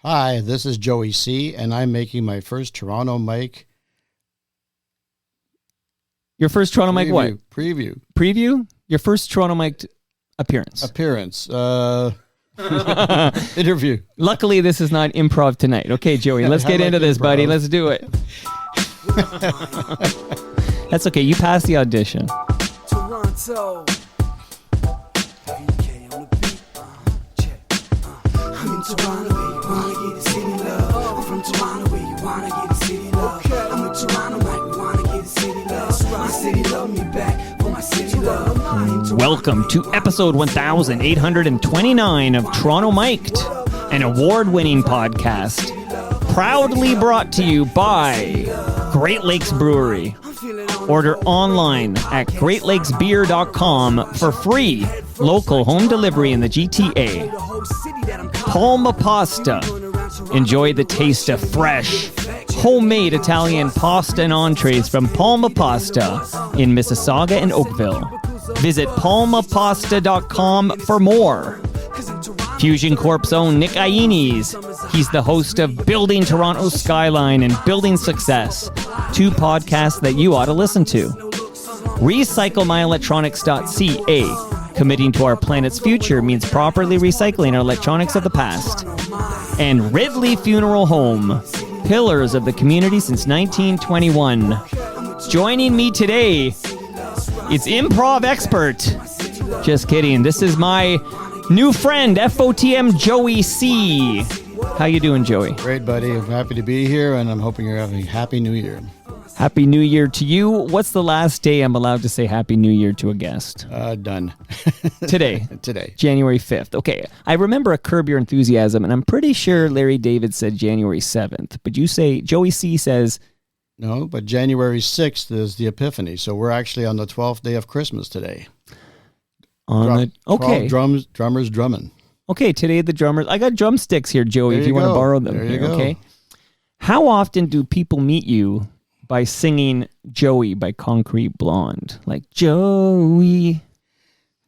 Hi, this is Joey Cee, and I'm making my first Toronto mic. Your first Toronto mic what? Preview? Your first Toronto mic appearance. Interview. Luckily, this is not improv tonight. Okay, Joey, let's get into this, buddy. Let's do it. That's okay. You passed the audition. Toronto. I'm in Toronto where you wanna get the city love. I'm from Toronto where you wanna get the city love. I'm in Toronto like we wanna get the city love. My city love me back for my city love. Welcome to episode 1829 of Toronto Mic'd, an award-winning podcast, proudly brought to you by Great Lakes Brewery. Order online at greatlakesbeer.com for free local home delivery in the GTA. Palma Pasta. Enjoy the taste of fresh, homemade Italian pasta and entrees from Palma Pasta in Mississauga and Oakville. Visit palmapasta.com for more. Fusion Corp's own Nick Iones. He's the host of Building Toronto's Skyline and Building Success, two podcasts that you ought to listen to. RecycleMyElectronics.ca. Committing to our planet's future means properly recycling our electronics of the past. And Ridley Funeral Home, pillars of the community since 1921. Joining me today, it's improv expert. Just kidding. This is my new friend, FOTM Joey Cee. How you doing, Joey? Great, buddy. I'm happy to be here, and I'm hoping you're having a Happy New Year. Happy New Year to you. What's the last day I'm allowed to say Happy New Year to a guest? Done. Today. Today. January 5th. Okay. I remember a Curb Your Enthusiasm, and I'm pretty sure Larry David said January 7th. But you say, Joey Cee says... No, but January 6th is the Epiphany, so we're actually on the 12th day of Christmas today. Okay. Drummers drumming. Okay, today the drummers... I got drumsticks here, Joey, if you want to borrow them. There you go. Okay. How often do people meet you by singing Joey by Concrete Blonde? Like, Joey.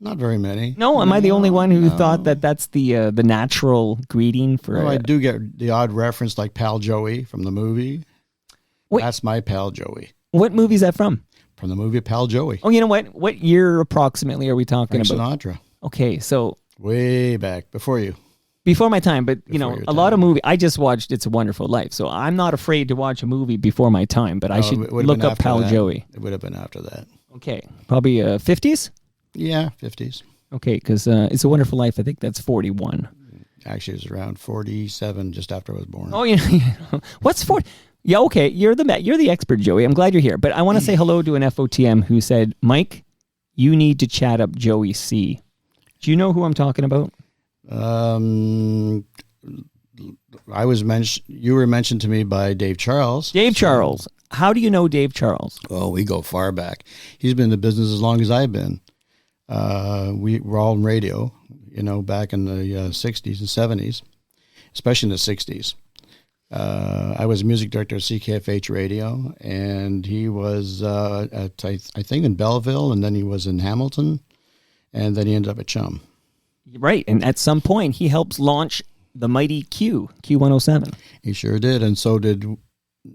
Not very many. No, am I the only one who thought that that's the natural greeting for... I do get the odd reference like Pal Joey from the movie. Wait. That's my Pal Joey. What movie is that from? From the movie Pal Joey. Oh, you know what? What year approximately are we talking about? Sinatra. Okay, so... Way back, before you. Before my time, but lot of movie. I just watched It's a Wonderful Life, so I'm not afraid to watch a movie before my time, but I should look up Pal Joey. It would have been after that. Okay, probably 50s? Yeah, 50s. Okay, because It's a Wonderful Life, I think that's 41. Actually, it was around 47, just after I was born. Oh, what's 40? Yeah, okay, you're the expert, Joey. I'm glad you're here, but I want to say hello to an FOTM who said, Mike, you need to chat up Joey Cee. Do you know who I'm talking about? You were mentioned to me by Dave Charles. Dave Charles. How do you know Dave Charles? Oh, we go far back. He's been in the business as long as I've been. We were all in radio, back in the 60s and 70s, especially in the 60s. I was music director of CKFH Radio, and he was, I think, in Belleville, and then he was in Hamilton, and then he ended up at Chum. Right, and at some point, he helps launch the mighty Q107. He sure did, and so did...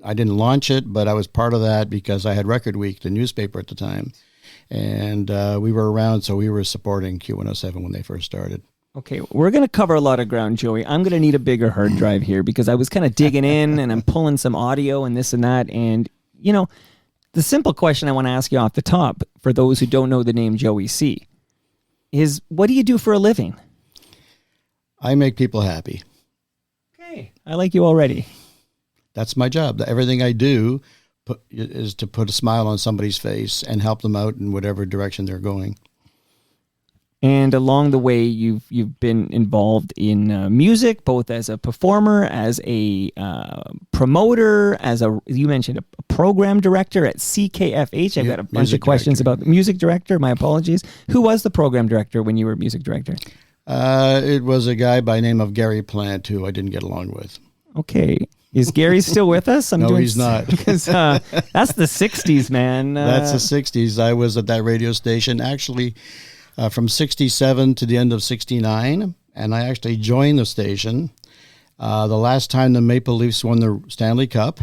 I didn't launch it, but I was part of that because I had Record Week, the newspaper at the time, and we were around, so we were supporting Q107 when they first started. Okay, we're going to cover a lot of ground, Joey. I'm going to need a bigger hard drive here because I was kind of digging in, and I'm pulling some audio and this and that, and, the simple question I want to ask you off the top, for those who don't know the name Joey Cee, is what do you do for a living? I make people happy. Okay. I like you already. That's my job. Everything I do is to put a smile on somebody's face and help them out in whatever direction they're going. And along the way, you've been involved in music, both as a performer, as a promoter, you mentioned a program director at CKFH. I've got a bunch of questions about the music director. My apologies. Who was the program director when you were music director? It was a guy by the name of Gary Plant, who I didn't get along with. Okay. Is Gary still with us? No, he's not. Because that's the 60s, man. That's the 60s. I was at that radio station actually from 67 to the end of 69, and I actually joined the station The last time the Maple Leafs won the Stanley Cup.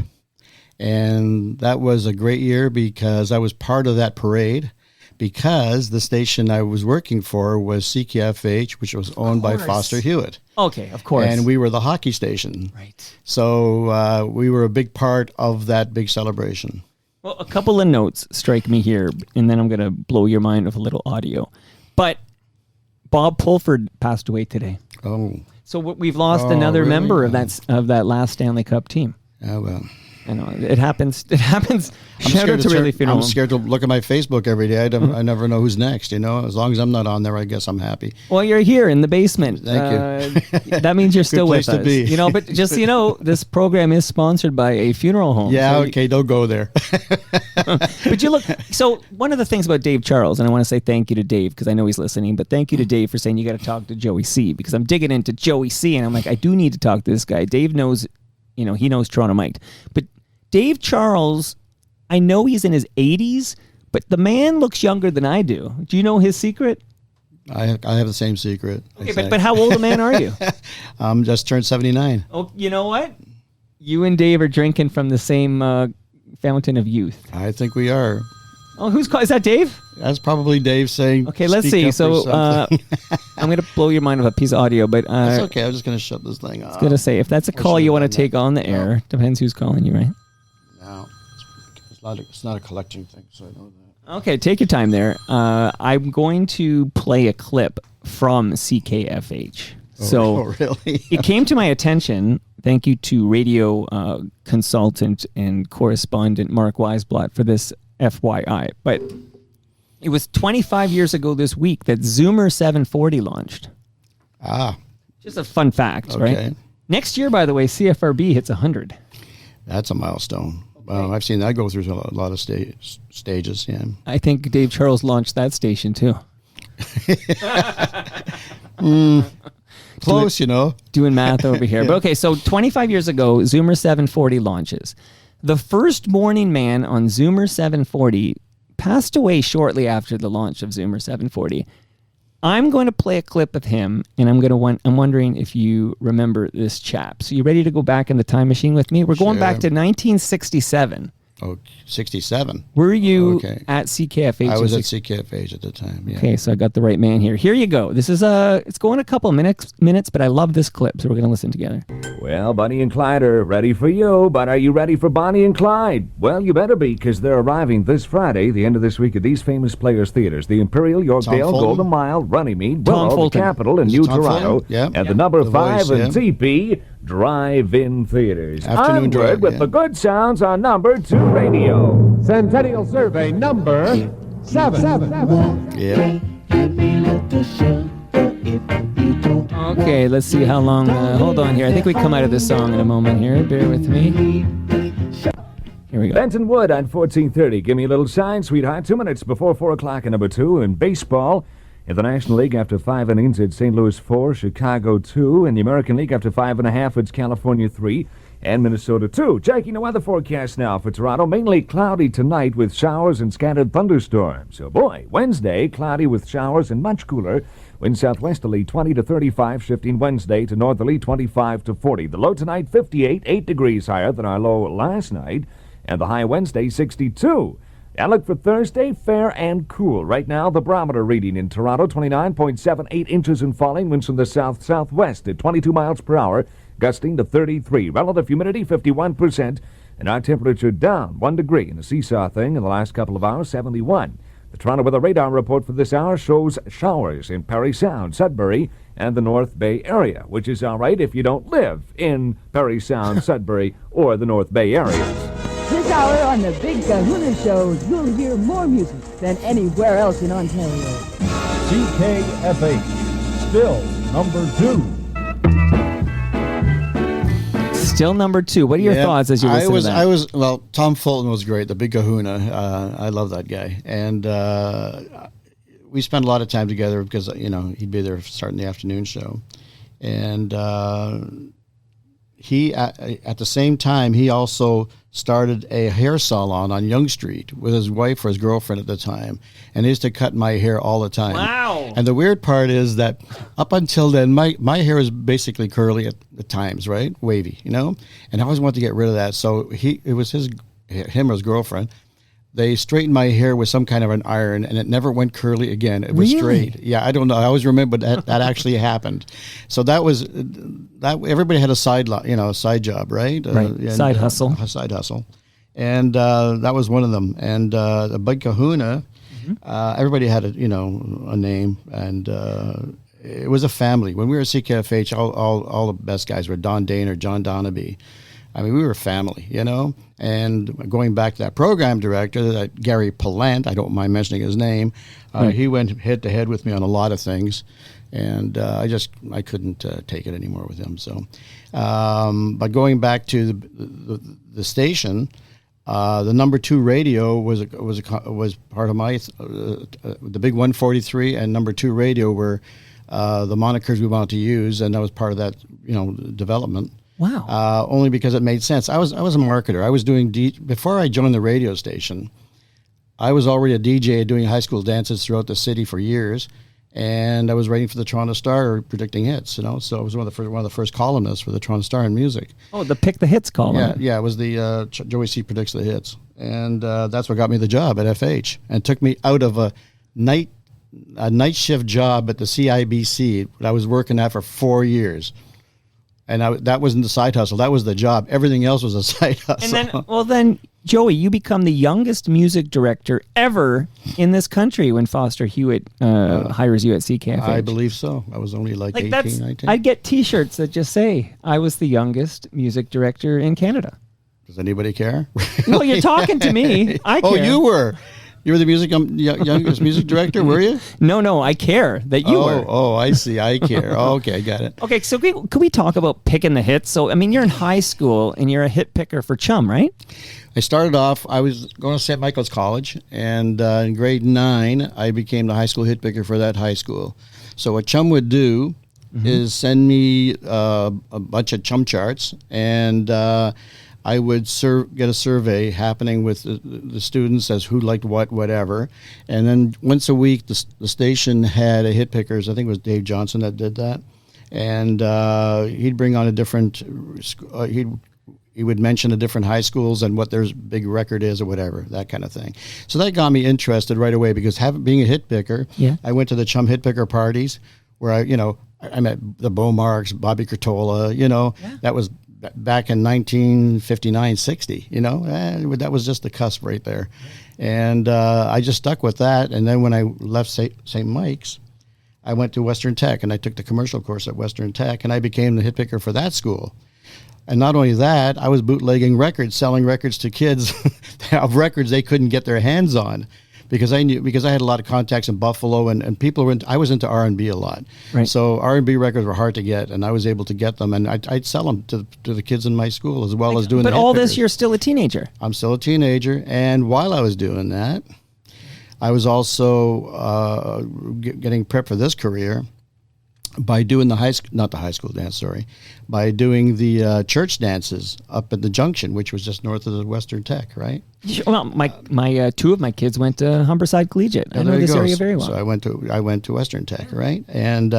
And that was a great year because I was part of that parade, because the station I was working for was CKFH, which was owned by Foster Hewitt. Okay, of course. And we were the hockey station. Right. So we were a big part of that big celebration. Well, a couple of notes strike me here, and then I'm going to blow your mind with a little audio. But Bob Pulford passed away today. Oh. So we've lost another really? member of that last Stanley Cup team. Oh, well. I know it happens. It happens. Shout out to Really Funeral. I'm scared to look at my Facebook every day. I never know who's next. As long as I'm not on there, I guess I'm happy. Well, you're here in the basement. Thank you. That means you're still with place to us. be. But just this program is sponsored by a funeral home. Yeah, so okay, don't go there. But you look. So one of the things about Dave Charles, and I want to say thank you to Dave because I know he's listening. But thank you to Dave for saying you got to talk to Joey Cee, because I'm digging into Joey Cee, and I'm like, I do need to talk to this guy. Dave knows, he knows Toronto Mike, but Dave Charles, I know he's in his 80s, but the man looks younger than I do. Do you know his secret? I have the same secret. Okay, but how old a man are you? I'm just turned 79. Oh, you know what? You and Dave are drinking from the same fountain of youth. I think we are. Oh, is that Dave? That's probably Dave saying. Okay, let's see. So I'm going to blow your mind with a piece of audio, but that's okay. I'm just going to shut this thing off. I was going to say, if that's a call you want to take on the air, depends who's calling you, right? No, it's not a collecting thing, so I know that. Okay, take your time there. I'm going to play a clip from CKFH. So really? It came to my attention. Thank you to radio consultant and correspondent Mark Weisblatt for this FYI. But it was 25 years ago this week that Zoomer 740 launched. Just a fun fact, right? Next year, by the way, CFRB hits 100. That's a milestone. Well, I've seen that go through a lot of stages, yeah. I think Dave Charles launched that station, too. Close, Doing math over here. But okay, so 25 years ago, Zoomer 740 launches. The first morning man on Zoomer 740 passed away shortly after the launch of Zoomer 740. I'm going to play a clip of him, and I'm wondering if you remember this chap. So you ready to go back in the time machine with me? We're going back to 1967. Oh, 67. Were you at CKFH? I was at CKFH at the time, yeah. Okay, so I got the right man here. Here you go. This is it's going a couple of minutes, but I love this clip, so we're going to listen together. Well, Bonnie and Clyde are ready for you, but are you ready for Bonnie and Clyde? Well, you better be, because they're arriving this Friday, the end of this week, at these famous players' theaters: the Imperial, Yorkdale, Golden Mile, Runnymede, Willow, the Capitol, and New Toronto, and the number 5 and TP Drive-In Theaters. Afternoon drive, with the good sounds on number 2 radio. Centennial Survey number 7. Yeah. Okay, let's see how long. Hold on here. I think we come out of this song in a moment here. Bear with me. Here we go. Benton Wood on 1430. Give me a little sign, sweetheart. 2 minutes before 4 o'clock in number 2. In baseball, in the National League, after 5 innings, it's St. Louis 4, Chicago 2. In the American League, after 5.5, it's California 3 and Minnesota 2. Checking the weather forecast now for Toronto. Mainly cloudy tonight with showers and scattered thunderstorms. So, boy, Wednesday, cloudy with showers and much cooler. Wind southwesterly 20 to 35, shifting Wednesday to northerly 25 to 40. The low tonight, 58, 8 degrees higher than our low last night. And the high Wednesday, 62. Outlook for Thursday, fair and cool. Right now, the barometer reading in Toronto, 29.78 inches and falling. Winds from the south-southwest at 22 miles per hour, gusting to 33. Relative humidity, 51%. And our temperature down 1 degree in a seesaw thing in the last couple of hours, 71. The Toronto Weather Radar report for this hour shows showers in Parry Sound, Sudbury, and the North Bay area, which is all right if you don't live in Parry Sound, Sudbury, or the North Bay areas. This hour on the Big Kahuna Show, you'll hear more music than anywhere else in Ontario. CKFH, still number 2. Still number 2. What are your thoughts as you listen to that? Well, Tom Fulton was great, the Big Kahuna. I love that guy. And we spent a lot of time together because, he'd be there starting the afternoon show. And he at the same time he also started a hair salon on Yonge Street with his wife or his girlfriend at the time, and he used to cut my hair all the time. Wow. And the weird part is that up until then, my hair was basically curly at the times, right? Wavy, you know? And I always wanted to get rid of that. So it was him or his girlfriend. They straightened my hair with some kind of an iron, and it never went curly again. It was Really? straight. Yeah, I don't know. I always remember that actually happened. So that was that. Everybody had a side job, right? Right. Side hustle. A side hustle, and that was one of them. And the Big Kahuna, everybody had a name, and it was a family. When we were at CKFH, all the best guys were Don Dane or John Donaby. I mean, we were a family, you know. And going back to that program director, that Gary Pallant, I don't mind mentioning his name, he went head to head with me on a lot of things, and I couldn't take it anymore with him. So, but going back to the station, the number 2 radio was part of my the big 143 and number 2 radio were the monikers we wanted to use, and that was part of that development. Wow. Only because it made sense. I was a marketer. I was doing before I joined the radio station. I was already a DJ doing high school dances throughout the city for years, and I was writing for the Toronto Star, predicting hits. So I was one of the first columnists for the Toronto Star in music. Oh, the Pick the Hits column. Yeah. It was the Joey Cee predicts the hits, and that's what got me the job at FH, and took me out of a night shift job at the CIBC that I was working at for 4 years. And that wasn't the side hustle. That was the job. Everything else was a side hustle. And then, Joey, you become the youngest music director ever in this country when Foster Hewitt hires you at CKFH. I believe so. I was only like 18, 19. I'd get T-shirts that just say, I was the youngest music director in Canada. Does anybody care? Well, you're talking to me. I care. Oh, you were. You were the youngest music director, were you? No, I care that you were. Oh, I see. I care. Okay, got it. Okay, so could we talk about picking the hits? So, I mean, you're in high school and you're a hit picker for Chum, right? I started off, I was going to St. Michael's College, and in grade 9, I became the high school hit picker for that high school. So what Chum would do is send me a bunch of Chum charts, and I would get a survey happening with the students as who liked whatever. And then once a week, the station had a hit pickers. I think it was Dave Johnson that did that. And he'd bring on a different, he would mention the different high schools and what their big record is or whatever, that kind of thing. So that got me interested right away because being a hit picker, I went to the Chum hit picker parties where I met the Beaumarks, Bobby Curtola, that was back in 1959, 60, that was just the cusp right there. And I just stuck with that. And then when I left St. Mike's, I went to Western Tech, and I took the commercial course at Western Tech, and I became the hit picker for that school. And not only that, I was bootlegging records, selling records to kids of records they couldn't get their hands on. Because I had a lot of contacts in Buffalo, and people were I was into R&B a lot. Right. So R&B records were hard to get, and I was able to get them, and I'd sell them to the kids in my school as well as doing the hit pickers. But all this, you're still a teenager. I'm still a teenager, and while I was doing that, I was also getting prepped for this career by doing by doing the church dances up at the Junction, which was just north of the Western Tech, right? Well, my two of my kids went to Humberside Collegiate. I know this area very well. So I went to Western Tech, right? And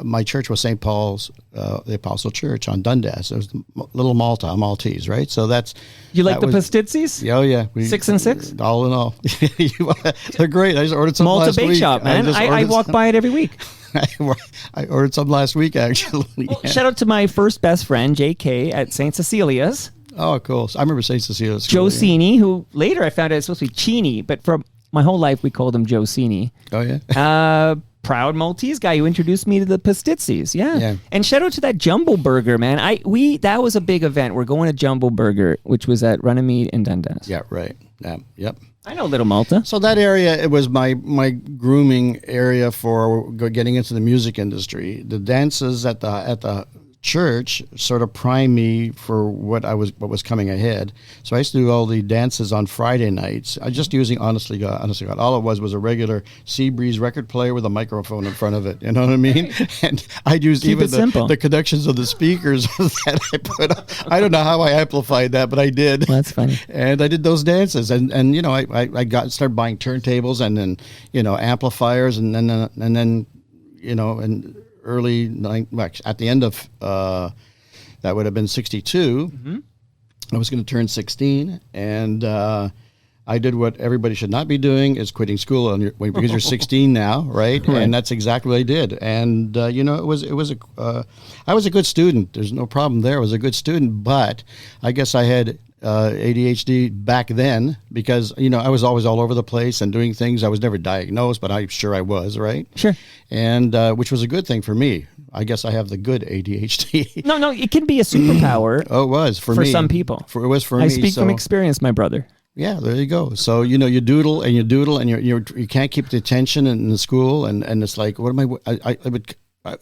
my church was St. Paul's, the Apostle Church on Dundas. It was Little Malta, Maltese, right? So that's you like the Pastitsis? Oh yeah, 6 and 6. All in all, they're great. I just ordered some Malta last Bake week. Shop, man. I walk by it every week. I ordered some last week, actually. Well, shout out to my first best friend, J.K. at St. Cecilia's. Oh, cool. I remember St. Cecilia's. Joe Cee, who later I found out it's supposed to be Cheney, but for my whole life we called him Joe Cee. Oh, yeah? Proud Maltese guy who introduced me to the Pastitsis. Yeah. And shout out to that Jumbo Burger, man. That was a big event. We're going to Jumbo Burger, which was at Runnymede in Dundas. Yeah, right. Yeah, yep. I know Little Malta. So that area, it was my grooming area for getting into the music industry. The dances at the church sort of primed me for what was coming ahead. So I used to do all the dances on Friday nights. I just using honestly God, all it was a regular Seabreeze record player with a microphone in front of it. You know what I mean? And I'd use Keep even it simple. the connections of the speakers that I put up. I don't know how I amplified that, but I did. Well, that's funny. And I did those dances, and you know, I started buying turntables and then, you know, amplifiers, and then you know, and at the end of that would have been 62. Mm-hmm. I was going to turn 16, and I did what everybody should not be doing, is quitting school because you're 16 now, right? And that's exactly what I did. And you know, I was a good student. There's no problem there. I was a good student, but I guess I had ADHD back then because, you know, I was always all over the place and doing things. I was never diagnosed, but I'm sure I was, right? Sure. And which was a good thing for me. I guess I have the good ADHD. No, it can be a superpower. Oh, it was for me. For some people. It was for me. I speak from experience, my brother. Yeah, there you go. So, you know, you doodle and you can't keep the attention in the school, and it's like, what am it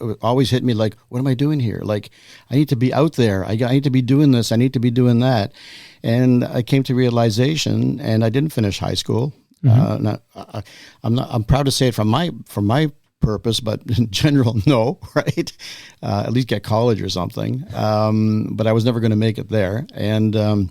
would always hit me like, what am I doing here? Like, I need to be out there. I need to be doing this. I need to be doing that. And I came to realization, and I didn't finish high school. I'm proud to say it from my purpose, but in general, no, right? At least get college or something. But I was never going to make it there. And the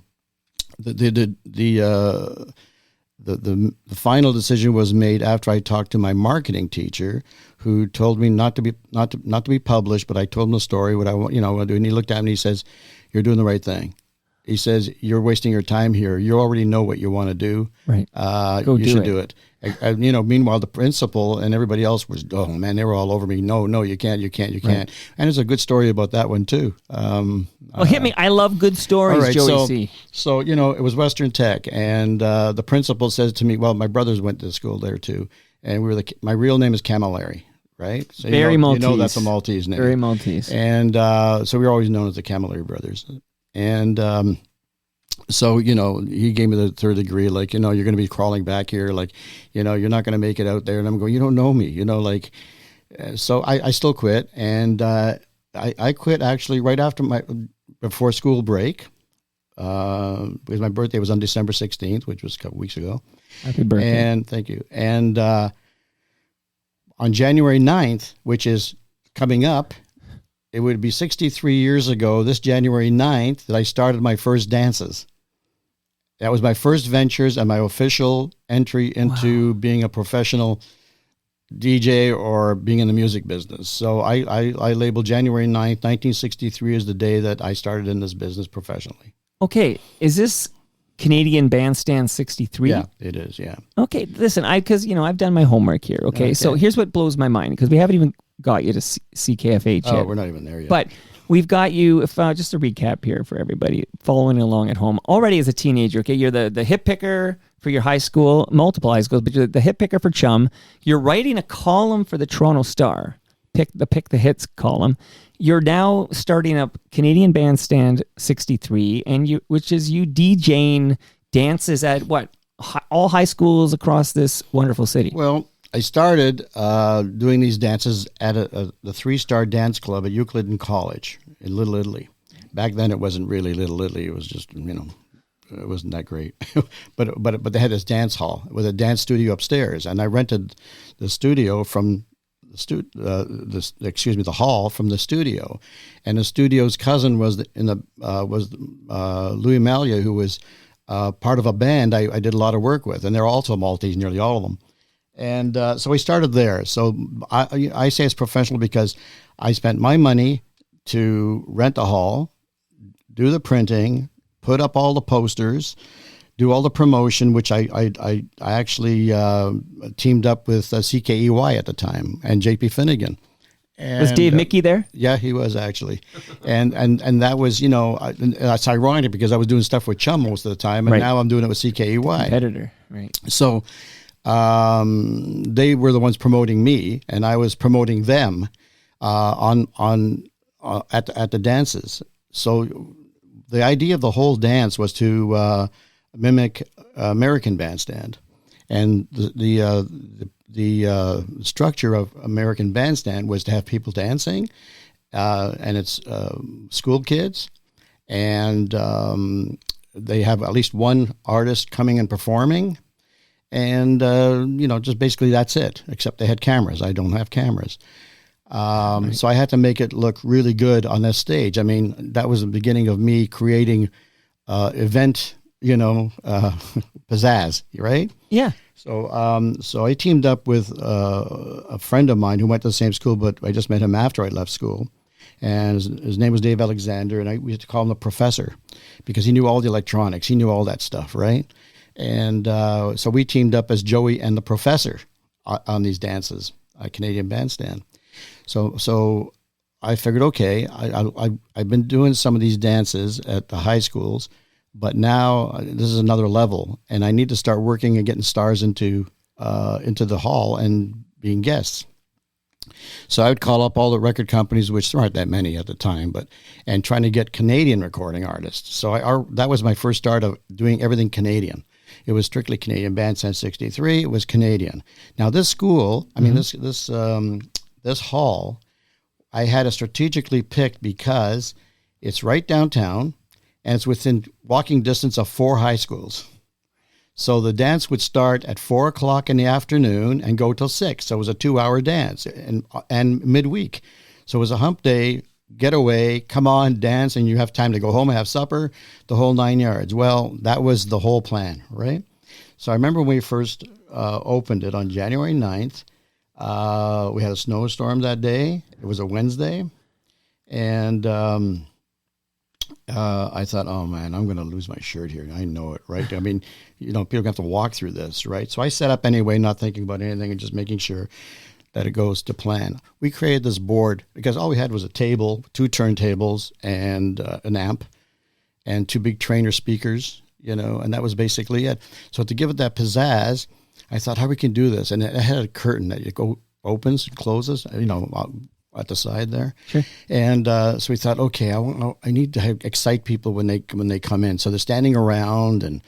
final decision was made after I talked to my marketing teacher, who told me not to be published. But I told him the story, what I want, you know, and he looked at me and he says, "You're doing the right thing." He says, "You're wasting your time here. You already know what you want to do. Right. You should do it." You know, meanwhile, the principal and everybody else was, oh man, they were all over me. No, you can't. Right. And there's a good story about that one too. Well, hit me. I love good stories, right, Joey Cee. So, you know, it was Western Tech, and the principal says to me, well, my brothers went to school there too, and my real name is Camilleri, right? So Very Maltese. You know that's a Maltese name. Very Maltese. And so we were always known as the Camilleri brothers. And so, you know, he gave me the third degree, like, you know, you're going to be crawling back here, like, you know, you're not going to make it out there. And I'm going, you don't know me, you know, like, so I still quit. And I quit actually right after before school break, because my birthday was on December 16th, which was a couple weeks ago. Happy birthday. And thank you. And on January 9th, which is coming up, it would be 63 years ago, this January 9th, that I started my first dances. That was my first ventures and my official entry into being a professional DJ or being in the music business. So I labeled January 9th, 1963 as the day that I started in this business professionally. Okay, is this Canadian Bandstand 63? Yeah, it is, yeah. Okay, listen, because, you know, I've done my homework here, okay? So here's what blows my mind, because we haven't even got you to CKFH yet. Oh, we're not even there yet. But we've got you, just a recap here for everybody following along at home. Already as a teenager, okay, you're the hit picker for your high school, multiple high schools, but you're the hit picker for Chum. You're writing a column for the Toronto Star, pick the hits column. You're now starting up Canadian Bandstand 63, which is you DJing dances at all high schools across this wonderful city. Well, I started doing these dances at the 3-Star Dance Club at Euclid College in Little Italy. Back then, it wasn't really Little Italy. It was just, you know, it wasn't that great. but they had this dance hall with a dance studio upstairs, and I rented the studio from the hall from the studio, and the studio's cousin was Louis Malia, who was part of a band I did a lot of work with, and they're also Maltese, nearly all of them. And so we started there. So I say it's professional because I spent my money to rent a hall, do the printing, put up all the posters, do all the promotion, which I actually teamed up with CKEY at the time and JP Finnegan. And, was Dave Mickey there? Yeah, he was actually. and that was, you know, that's ironic because I was doing stuff with Chum most of the time, and now I'm doing it with CKEY. Competitor, right. So they were the ones promoting me, and I was promoting them at the dances. So the idea of the whole dance was to mimic American Bandstand, and the structure of American Bandstand was to have people dancing, and it's school kids, and they have at least one artist coming and performing, and just basically that's it. Except they had cameras. I don't have cameras, so I had to make it look really good on this stage. I mean, that was the beginning of me creating event, pizzazz, right? Yeah. So I teamed up with a friend of mine who went to the same school, but I just met him after I left school. And his name was Dave Alexander, and we used to call him the professor because he knew all the electronics. He knew all that stuff, right? And so we teamed up as Joey and the professor on these dances, Canadian Bandstand. So I figured, okay, I've been doing some of these dances at the high schools, but now this is another level, and I need to start working and getting stars into the hall and being guests. So I would call up all the record companies, which there aren't that many at the time, and trying to get Canadian recording artists. So that was my first start of doing everything Canadian. It was strictly Canadian. Bandstand 63, it was Canadian. Now this school, this hall, I had it strategically picked because it's right downtown, and it's within walking distance of 4 high schools. So the dance would start at 4 o'clock in the afternoon and go till 6. So it was a 2-hour dance and midweek. So it was a hump day, getaway, come on, dance, and you have time to go home and have supper, the whole 9 yards. Well, that was the whole plan, right? So I remember when we first opened it on January 9th, we had a snowstorm that day. It was a Wednesday. And I thought, oh man, I'm going to lose my shirt here. I know it, right? I mean, people have to walk through this, right? So I set up anyway, not thinking about anything and just making sure that it goes to plan. We created this board because all we had was a table, 2 turntables, and an amp, and 2 big trainer speakers, and that was basically it. So to give it that pizzazz, I thought how we can do this. And it had a curtain that opens and closes, at the side there. Sure. And so we thought, okay, I need to excite people when they come in. So they're standing around, and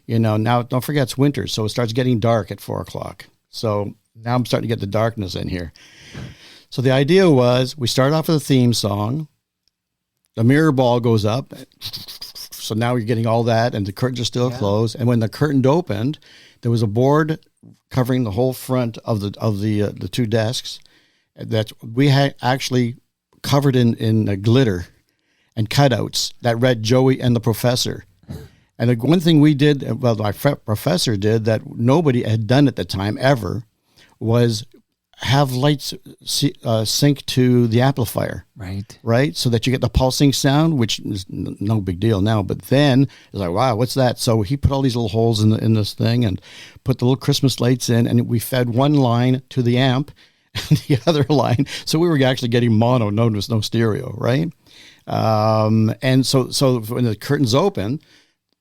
now don't forget it's winter, so it starts getting dark at 4 o'clock. So now I'm starting to get the darkness in here. So the idea was we start off with a theme song. The mirror ball goes up. So now you're getting all that, and the curtains are still closed. And when the curtain opened, there was a board covering the whole front of the 2 desks that we had actually covered in glitter and cutouts that read Joey and the Professor. And the one thing we did, well, my professor did that nobody had done at the time ever, was have lights sync to the amplifier. Right? So that you get the pulsing sound, which is no big deal now. But then it's like, wow, what's that? So he put all these little holes in this thing and put the little Christmas lights in, and we fed one line to the amp and the other line. So we were actually getting mono, no stereo, right? And so when the curtains open,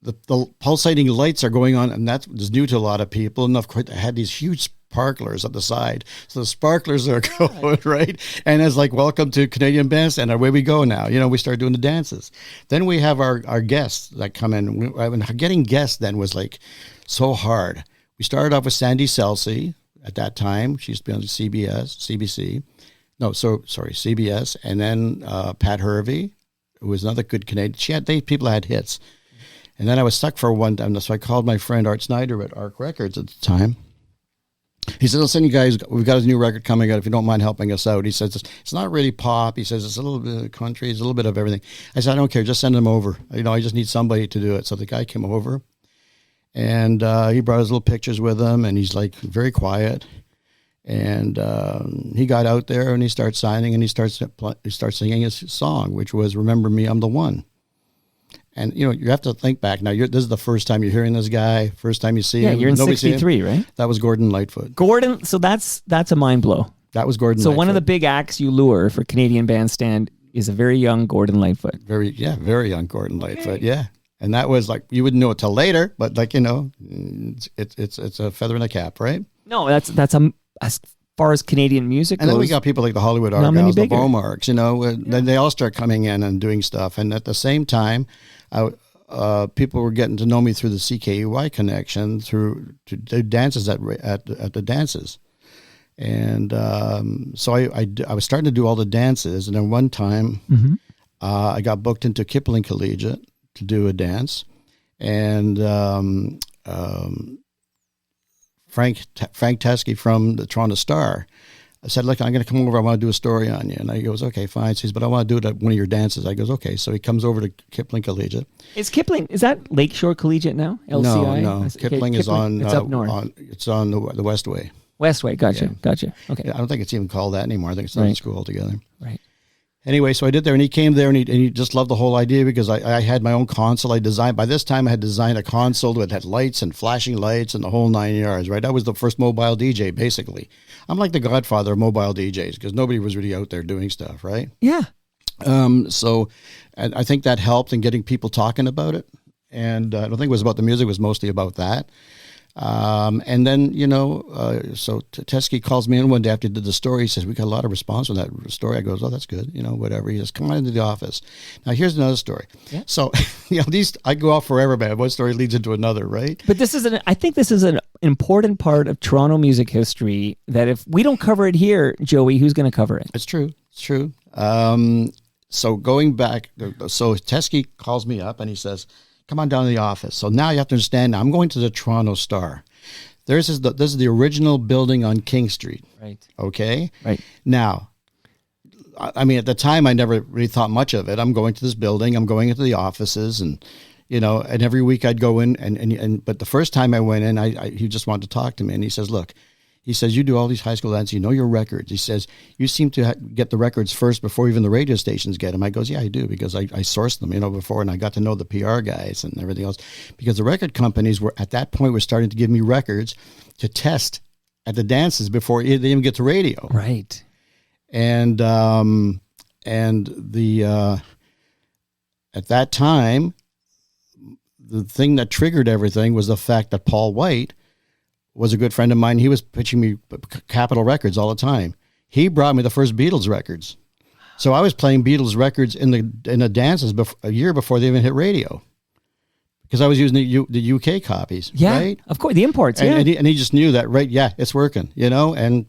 the pulsating lights are going on, and that was new to a lot of people. And of course, they had these huge sparklers at the side. So the sparklers are going, right? And it's like, welcome to Canadian Bandstand. Away we go now. We start doing the dances. Then we have our guests that come in. Getting guests then was like so hard. We started off with Sandy Selsey at that time. She used to be on CBC. No, CBS. And then Pat Hervey, who was another good Canadian. People had hits. And then I was stuck for one time, so I called my friend Art Snyder at Arc Records at the time. He said, listen, you guys, we've got a new record coming out if you don't mind helping us out. He says, it's not really pop. He says, it's a little bit of country, it's a little bit of everything. I said, I don't care, just send him over. I just need somebody to do it. So the guy came over, and he brought his little pictures with him, and he's like very quiet. And he got out there, and he starts signing, and he starts singing his song, which was Remember Me, I'm the One. And, you have to think back. Now, this is the first time you're hearing this guy, first time you see him. Yeah, you're in 63, right? That was Gordon Lightfoot. Gordon, so that's a mind blow. That was Gordon So Lightfoot. one of the big acts you lure for Canadian Bandstand is a very young Gordon Lightfoot. Very young Gordon Lightfoot, yeah. And that was like, you wouldn't know it till later, but like, it's a feather in a cap, right? No, that's as far as Canadian music and goes. then we got people like the Hollywood Argyles, the Beaumarks, then they all start coming in and doing stuff. And at the same time, people were getting to know me through the CKUY connection, to do dances at the dances. And so I was starting to do all the dances. And then one time I got booked into Kipling Collegiate to do a dance. And Frank Teskey from the Toronto Star, I said, look, I'm going to come over. I want to do a story on you. And he goes, okay, fine. So he says, but I want to do it at one of your dances. I goes, okay. So he comes over to Kipling Collegiate. Is that Lakeshore Collegiate now? LCI? No. Kipling is on. It's up north. It's on the Westway. Westway, gotcha. Okay. I don't think it's even called that anymore. I think it's another school altogether. Right. Anyway, so I did there, and he came there, and he just loved the whole idea because I had my own console. I designed, by this time I had designed a console that had lights and flashing lights and the whole 9 yards, right? I was the first mobile DJ, basically. I'm like the godfather of mobile DJs because nobody was really out there doing stuff, right? Yeah. So and I think that helped in getting people talking about it. And I don't think it was about the music, it was mostly about that. And then, so Teskey calls me in one day after he did the story. He says, we got a lot of response on that story. I goes, oh, that's good. Whatever. He says, come on into the office. Now, here's another story. Yeah. So, I go off forever, man. One story leads into another, right? But I think this is an important part of Toronto music history that if we don't cover it here, Joey, who's going to cover it? It's true. So going back, so Teskey calls me up and he says, come on down to the office. So now you have to understand, I'm going to the Toronto Star. This is the original building on King Street. Right. Okay? Right. Now, I mean, at the time, I never really thought much of it. I'm going to this building. I'm going into the offices and, and every week I'd go in but the first time I went in, he just wanted to talk to me. And he says, look, you do all these high school dances, you know your records. He says, you seem to get the records first before even the radio stations get them. I goes, yeah, I do, because I sourced them, before, and I got to know the PR guys and everything else. Because the record companies were, at that point, were starting to give me records to test at the dances before they even get to radio. Right. And at that time, the thing that triggered everything was the fact that Paul White was a good friend of mine. He was pitching me Capitol Records all the time. He brought me the first Beatles records. So I was playing Beatles records in the dances a year before they even hit radio. Because I was using the UK copies, yeah, right? Of course, the imports, and he just knew that, right? Yeah, it's working, and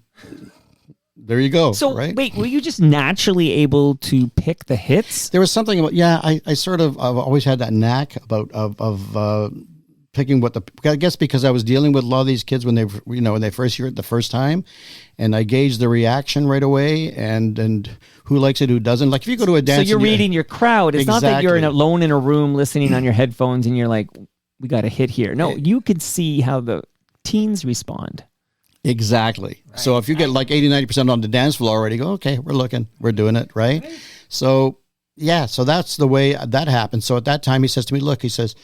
there you go. So, right? Wait, were you just naturally able to pick the hits? There was something about, I sort of, I've always had that knack of picking I guess because I was dealing with a lot of these kids when they first hear it the first time, and I gauged the reaction right away and who likes it, who doesn't. Like if you go to a dance, so you're reading your crowd. It's not that you're alone in a room listening on your headphones and you're like, we got a hit here. No, you could see how the teens respond. Exactly. Right. So if you get like 80-90% on the dance floor already, go, okay, we're doing it, right? So yeah, so that's the way that happened. So at that time he says to me, look, he says,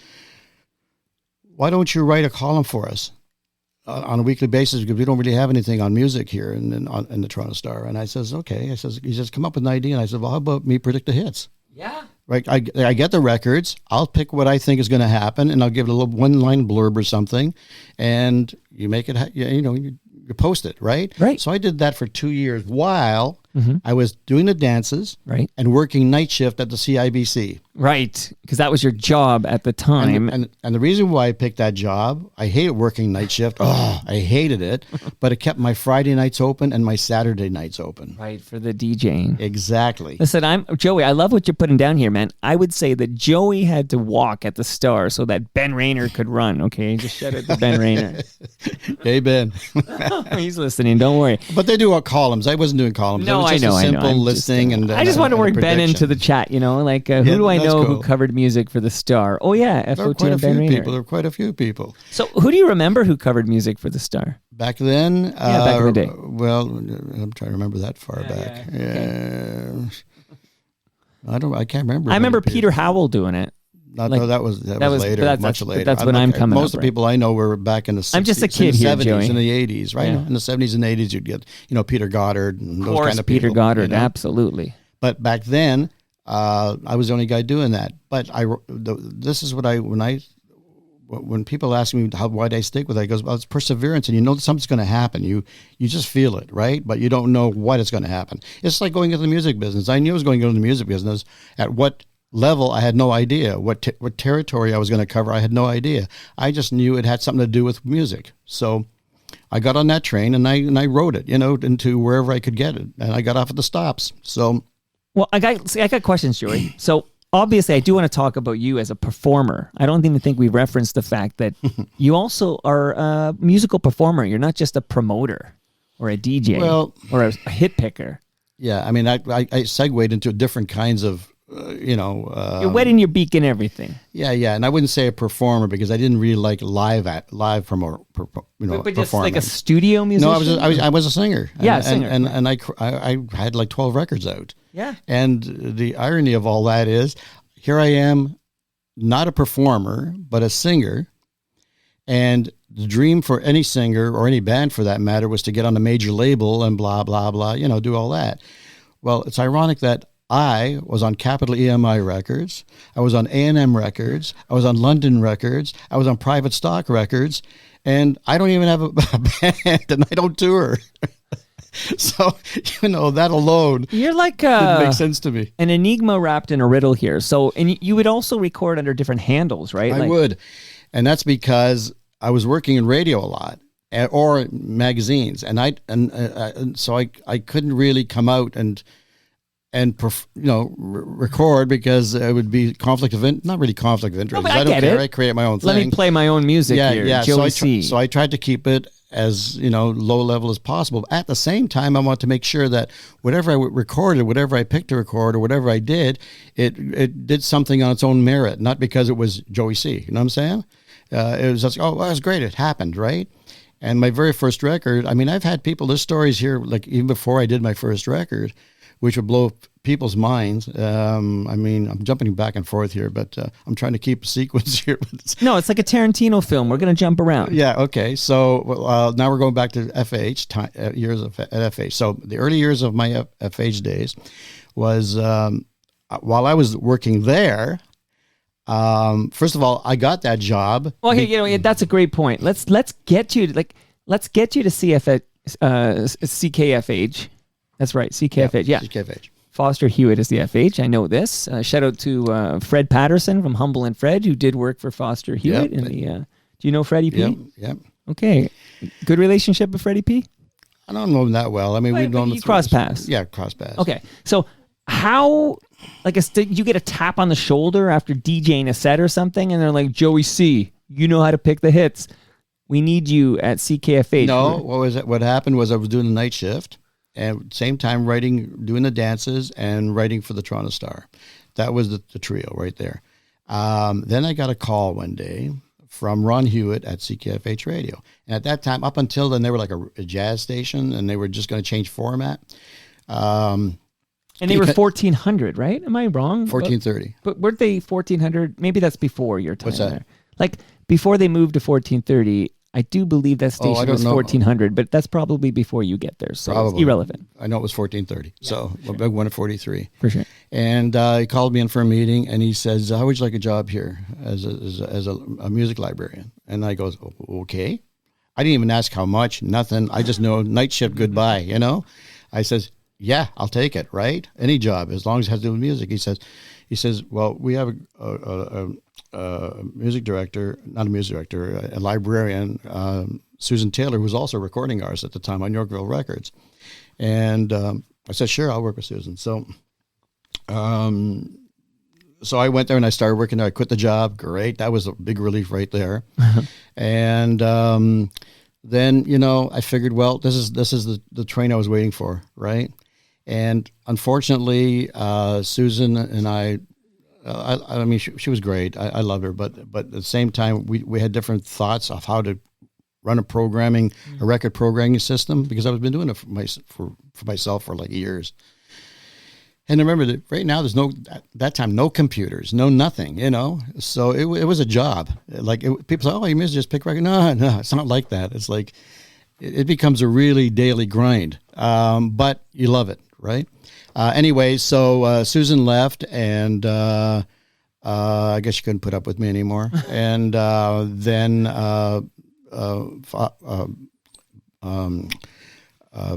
why don't you write a column for us on a weekly basis, because we don't really have anything on music here in the Toronto Star. And I says, okay. He says, come up with an idea. And I said, well, how about me predict the hits? Yeah. Right. I get the records. I'll pick what I think is going to happen, and I'll give it a little one-line blurb or something, and you make it, you post it, right? Right. So I did that for 2 years while I was doing the dances, right, and working night shift at the CIBC. Right, because that was your job at the time. And the reason why I picked that job, I hated working night shift. Oh, I hated it. But it kept my Friday nights open and my Saturday nights open. Right, for the DJing. Exactly. Listen, Joey, I love what you're putting down here, man. I would say that Joey had to walk at the Star so that Ben Rayner could run, okay? Just shout out to Ben Rayner. Hey, Ben. He's listening, don't worry. But they do columns. I was doing columns. No, it was just a simple listing. I just want to work Ben into the chat, who do I know who covered music for the Star? Oh, yeah, FOT and Ben Rayner. There were quite a few people. So who do you remember who covered music for the Star? Back then? Back in the day. Well, I'm trying to remember that far back. Yeah. Okay. I can't remember. I remember Peter Howell doing it. No, that was later, much later. That's when I'm coming Most of the people I know were back in the 60s. I'm just a kid in the here, 70s, Joey. In the 80s, right? Yeah. In the 70s and 80s, you'd get, Peter Goddard and those kind of people. Peter Goddard, absolutely. But back then, I was the only guy doing that. But this is what when people ask me why did I stick with it, I goes, well, it's perseverance, and something's going to happen. You just feel it, right? But you don't know what is going to happen. It's like going into the music business. I knew I was going to go into the music business. At what level, I had no idea. What territory I was going to cover, I had no idea. I just knew it had something to do with music. So I got on that train and I rode it, into wherever I could get it, and I got off at the stops. So, well, I got questions, Joey. So obviously, I do want to talk about you as a performer. I don't even think we referenced the fact that you also are a musical performer. You're not just a promoter or a DJ or a hit picker. Yeah, I mean, I segued into different kinds of, you're wetting your beak and everything. Yeah, and I wouldn't say a performer because I didn't really like live promoter, but just like a studio musician. No, I was a singer. Yeah, singer. And I had like 12 records out. Yeah. And the irony of all that is, here I am, not a performer, but a singer. And the dream for any singer or any band for that matter was to get on a major label and blah, blah, blah, do all that. Well, it's ironic that I was on Capital EMI Records. I was on A&M Records. I was on London Records. I was on Private Stock Records. And I don't even have a band and I don't tour. So, that alone, you're like didn't make sense to me. An enigma wrapped in a riddle here. So, and you would also record under different handles, right? I would. And that's because I was working in radio a lot or magazines. And so I couldn't really come out and record because it would be conflict of interest. Not really conflict of interest. No, I don't care. I create my own thing. Let me play my own music here. Yeah. Joey Cee. So I tried to keep it as low level as possible. At the same time, I want to make sure that whatever I recorded, whatever I picked to record, or whatever I did, it did something on its own merit, not because it was Joey Cee. You know what I'm saying? It was just, that was great. It happened, right? And my very first record, I mean, I've had people, there's stories here, like even before I did my first record, which would blow people's minds. I mean, I'm jumping back and forth here, but I'm trying to keep a sequence here. No, it's like a Tarantino film. We're going to jump around. Yeah, okay. So now we're going back to FH, years of at FH. So the early years of my FH days was while I was working there. First of all, I got that job. Well, that's a great point. Let's get you to CKFH. That's right, CKFH. Yeah. CKFH. Foster Hewitt is the FH. I know this. Shout out to Fred Patterson from Humble and Fred, who did work for Foster Hewitt. Yep. Do you know Freddie P? Yep. Okay. Good relationship with Freddie P? I don't know him that well. I mean, we've known him. Cross paths. Yeah, cross paths. Okay. So how, you get a tap on the shoulder after DJing a set or something, and they're like, Joey Cee, you know how to pick the hits. We need you at CKFH. No, what happened was I was doing the night shift. And same time doing the dances and writing for the Toronto Star. That was the trio right there. Then I got a call one day from Ron Hewitt at CKFH Radio. And at that time, up until then, they were like a jazz station, and they were just going to change format. And they were 1400, right? Am I wrong? 1430. But weren't they 1400? Maybe that's before your time. What's that? There. Like before they moved to 1430. I do believe that station was 1400, but that's probably before you get there, so it's irrelevant. I know it was 1430, so a big one at 43. For sure. And he called me in for a meeting, and he says, how would you like a job here as a music librarian? And I goes, okay. I didn't even ask how much, nothing. I just know night shift, goodbye, I says, yeah, I'll take it, right? Any job, as long as it has to do with music. He says, well, we have a music director, not a music director, a librarian, Susan Taylor, who was also a recording artist at the time on Yorkville Records. And I said, sure, I'll work with Susan. So I went there and I started working there. I quit the job. Great. That was a big relief right there. And then, I figured, well, this is the train I was waiting for, right? And unfortunately, Susan and I mean, she was great. I love her, but at the same time, we had different thoughts of how to run a record programming system, because I've been doing it for myself for like years. And I remember that right now, there's that time, no computers, no nothing, So it was a job. Like people say, oh, you must just pick record. No, it's not like that. It's like it becomes a really daily grind, but you love it, right? Anyway, so Susan left, and I guess she couldn't put up with me anymore. And then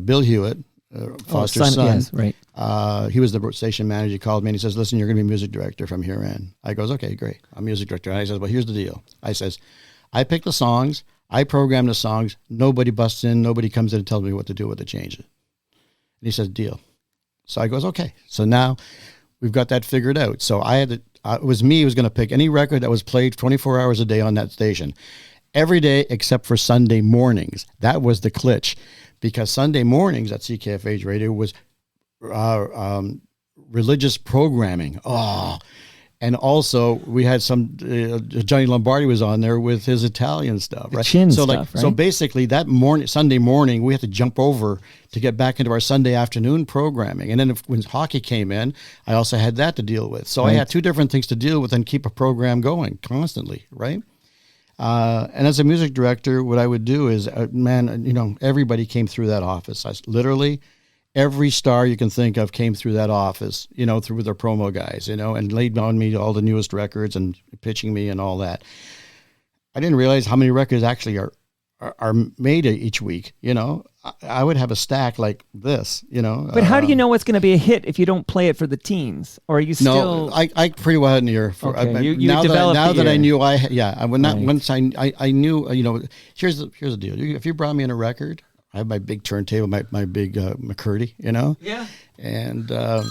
Bill Hewitt, Foster's son, yes, right. He was the station manager. He called me and he says, listen, you're going to be music director from here in. I goes, okay, great. I'm music director. And I says, well, here's the deal. I says, I pick the songs, I program the songs. Nobody busts in. Nobody comes in and tells me what to do, what to change it. And he says, deal. So I goes, okay. So now we've got that figured out. So I had to, it was me who was going to pick any record that was played 24 hours a day on that station. Every day except for Sunday mornings. That was the glitch. Because Sunday mornings at CKFH Radio was religious programming. Oh, and also we had some Johnny Lombardi was on there with his Italian stuff, right? Chin so stuff, right? So basically that Sunday morning we had to jump over to get back into our Sunday afternoon programming. And then when hockey came in, I also had that to deal with. So I had two different things to deal with and keep a program going constantly, right? And as a music director, what I would do is, everybody came through that office. Literally every star you can think of came through that office, through their promo guys, and laid on me all the newest records and pitching me and all that. I didn't realize how many records actually are made each week. I would have a stack like this, But how do you know what's going to be a hit if you don't play it for the teens? Or are you still... No, I pretty well had an ear. You now developed that I knew right. Once I knew, here's the deal. If you brought me in a record, I have my big turntable, my big McCurdy, Yeah. And... Okay,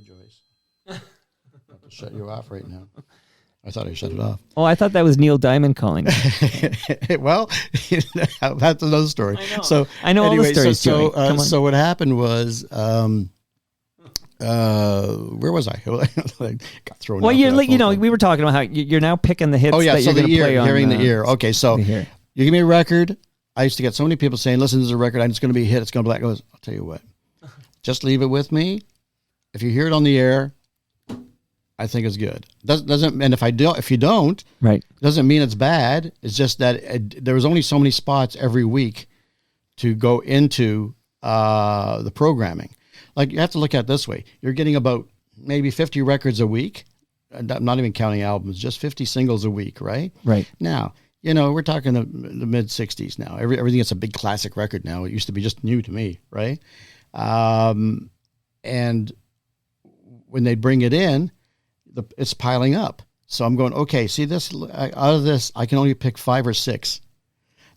Joyce. I have to shut you off right now. I thought I shut it off. Oh, I thought that was Neil Diamond calling. Well, that's another story. I know. So I know all the stories, Joey. Come on. So what happened was, where was I? Got thrown. Well, off we were talking about how you're now picking the hits. Oh yeah, that so you're the ear, play on, hearing the ear. Okay, so you give me a record. I used to get so many people saying, "Listen, this is a record. It's going to be a hit. It's going to be." I goes, I'll tell you what. Just leave it with me. If you hear it on the air, I think it's good. Doesn't and if you don't, right, doesn't mean it's bad. It's just that there was only so many spots every week to go into the programming. Like you have to look at it this way: you're getting about maybe 50 records a week. I'm not even counting albums, just 50 singles a week, right? Right. Now, we're talking the mid 60s now. Everything is a big classic record now. It used to be just new to me, right? And when they bring it in, it's piling up. So I'm going, okay, see this, out of this, I can only pick 5 or 6.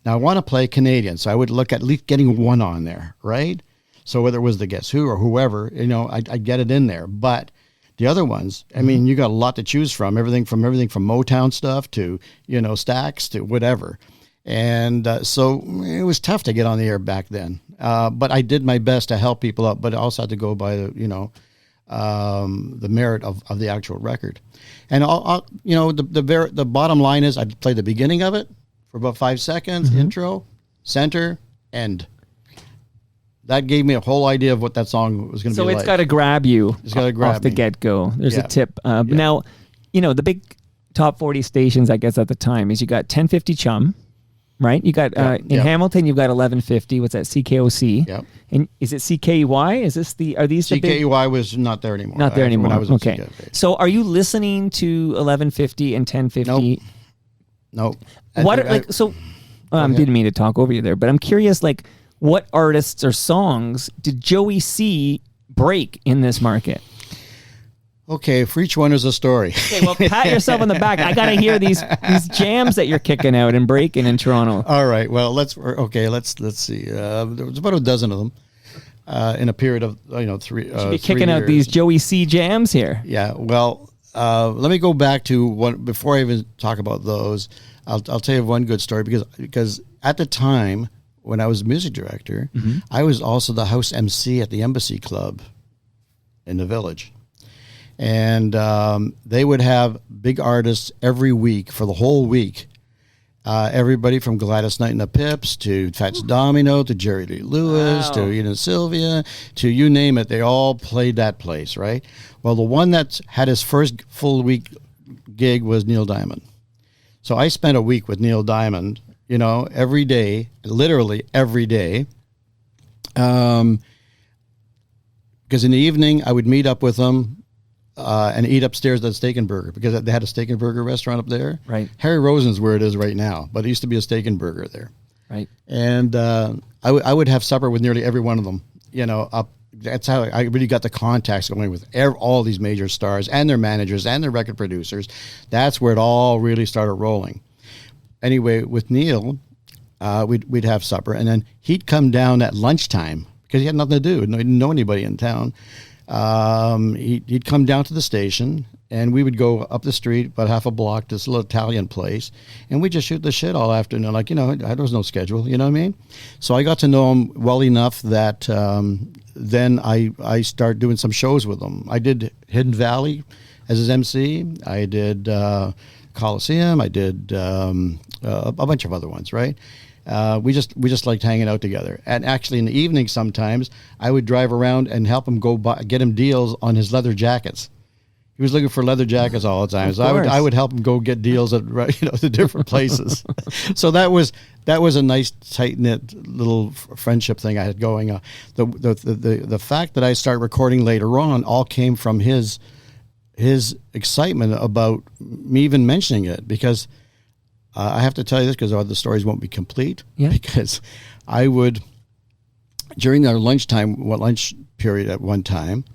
Now I want to play Canadian. So I would look at least getting one on there, right? So whether it was the Guess Who or whoever, I'd get it in there. But the other ones, I mean, you got a lot to choose from, everything from Motown stuff to, Stax to whatever. And so it was tough to get on the air back then. But I did my best to help people out, but I also had to go by the merit of the actual record. And the bottom line is I'd play the beginning of it for about 5 seconds, intro, center, end. That gave me a whole idea of what that song was going to be like. So it's got to grab you off the me. get-go. There's a tip. Now, the big top 40 stations, I guess, at the time is you got 1050 Chum, right? You got in Hamilton, you've got 1150. What's that? CKOC. Yep. And is it CKUY? Are these the big... CKUY was not there anymore. Not there anymore. When I was okay. So are you listening to 1150 and 1050? Nope. I didn't mean to talk over you there, but I'm curious, what artists or songs did Joey Cee break in this market? Okay, for each one is a story. Okay, well, pat yourself on the back. I got to hear these jams that you're kicking out and breaking in Toronto. All right. Well, let's see. There was about a dozen of them in a period of 3. You should be kicking out these Joey Cee jams here. Yeah. Well, let me go back to one before I even talk about those. I'll tell you one good story because at the time when I was music director, I was also the house MC at the Embassy Club in the Village. And they would have big artists every week for the whole week. Everybody from Gladys Knight and the Pips to Fats Domino to Jerry Lee Lewis to Sylvia to you name it. They all played that place, right? Well, the one that had his first full week gig was Neil Diamond. So I spent a week with Neil Diamond, every day, literally every day. Because in the evening I would meet up with him. And eat upstairs at Steak and Burger because they had a Steak and Burger restaurant up there. Right. Harry Rosen's where it is right now, but it used to be a Steak and Burger there. Right. And I would have supper with nearly every one of them, that's how I really got the contacts going with all these major stars and their managers and their record producers. That's where it all really started rolling. Anyway, with Neil, we'd have supper, and then he'd come down at lunchtime because he had nothing to do. He didn't know anybody in town. He'd come down to the station, and we would go up the street about half a block to this little Italian place, and we'd just shoot the shit all afternoon. Like, there was no schedule, you know what I mean? So I got to know him well enough that then I started doing some shows with him. I did Hidden Valley as his MC. I did Coliseum. I did a bunch of other ones, right? We just liked hanging out together. And actually, in the evening, sometimes I would drive around and help him get him deals on his leather jackets. He was looking for leather jackets all the time, so I would help him go get deals at the different places. So that was a nice tight knit little friendship thing I had going on. The fact that I started recording later on all came from his excitement about me even mentioning it, because I have to tell you this because the stories won't be complete. Yeah. Because I would, during our lunch period at one time,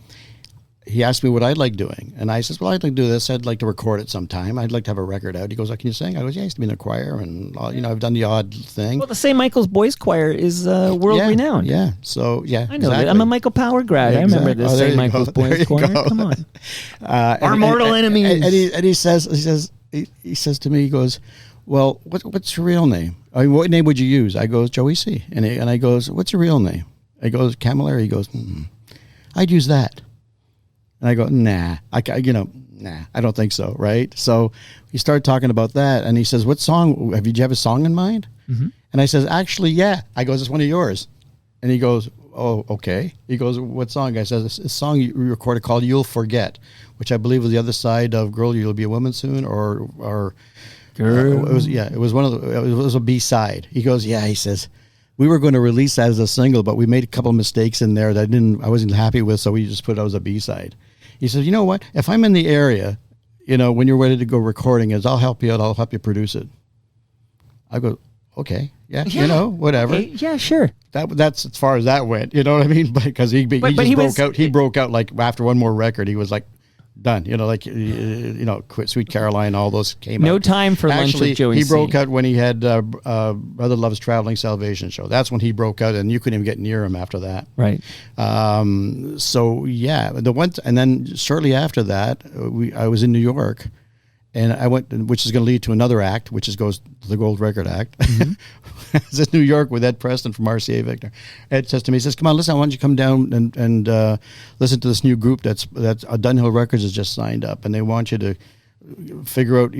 he asked me what I'd like doing. And I says, well, I'd like to do this. I'd like to record it sometime. I'd like to have a record out. He goes, can you sing? I goes, yeah, I used to be in a choir, and I've done the odd thing. Well, the St. Michael's Boys Choir is world renowned. Yeah. So, yeah. I know that. I'm a Michael Power grad. Yeah, I remember the St. Michael's Boys Choir. Go. Come on. Our mortal enemies. And he says to me, he goes, well, what's your real name? I mean, what name would you use? I goes, Joey Cee. And I goes, what's your real name? I goes, Camilleri. He goes, I'd use that. And I go, nah, I don't think so, right? So he started talking about that, and he says, what song, do you have a song in mind? Mm-hmm. And I says, actually, yeah. I goes, it's one of yours. And he goes, oh, okay. He goes, what song? I says, it's a song you recorded called You'll Forget, which I believe was the other side of Girl, You'll Be a Woman Soon, or Girl. It was a B-side. He goes, yeah, he says, we were going to release that as a single, but we made a couple of mistakes in there that I wasn't happy with, so we just put it as a B-side. He says, you know what? If I'm in the area, when you're ready to go recording it, I'll help you out. I'll help you produce it. I go, okay, yeah. Whatever. Okay, yeah, sure. That's as far as that went. You know what I mean? Because he broke out. He broke out like after one more record. He was like, done. Quit Sweet Caroline, all those came out. No time for lunch with Joey Cee. He broke out when he had Brother Love's Traveling Salvation Show. That's when he broke out, and you couldn't even get near him after that. Right. So yeah, and then shortly after that, I was in New York, and I went, which is going to lead to another act, which goes to the Gold Record Act. Mm-hmm. I was in New York with Ed Preston from RCA Victor. Ed says to me, he says, come on, listen, I want you to come down and listen to this new group that's Dunhill Records has just signed up, and they want you to figure out,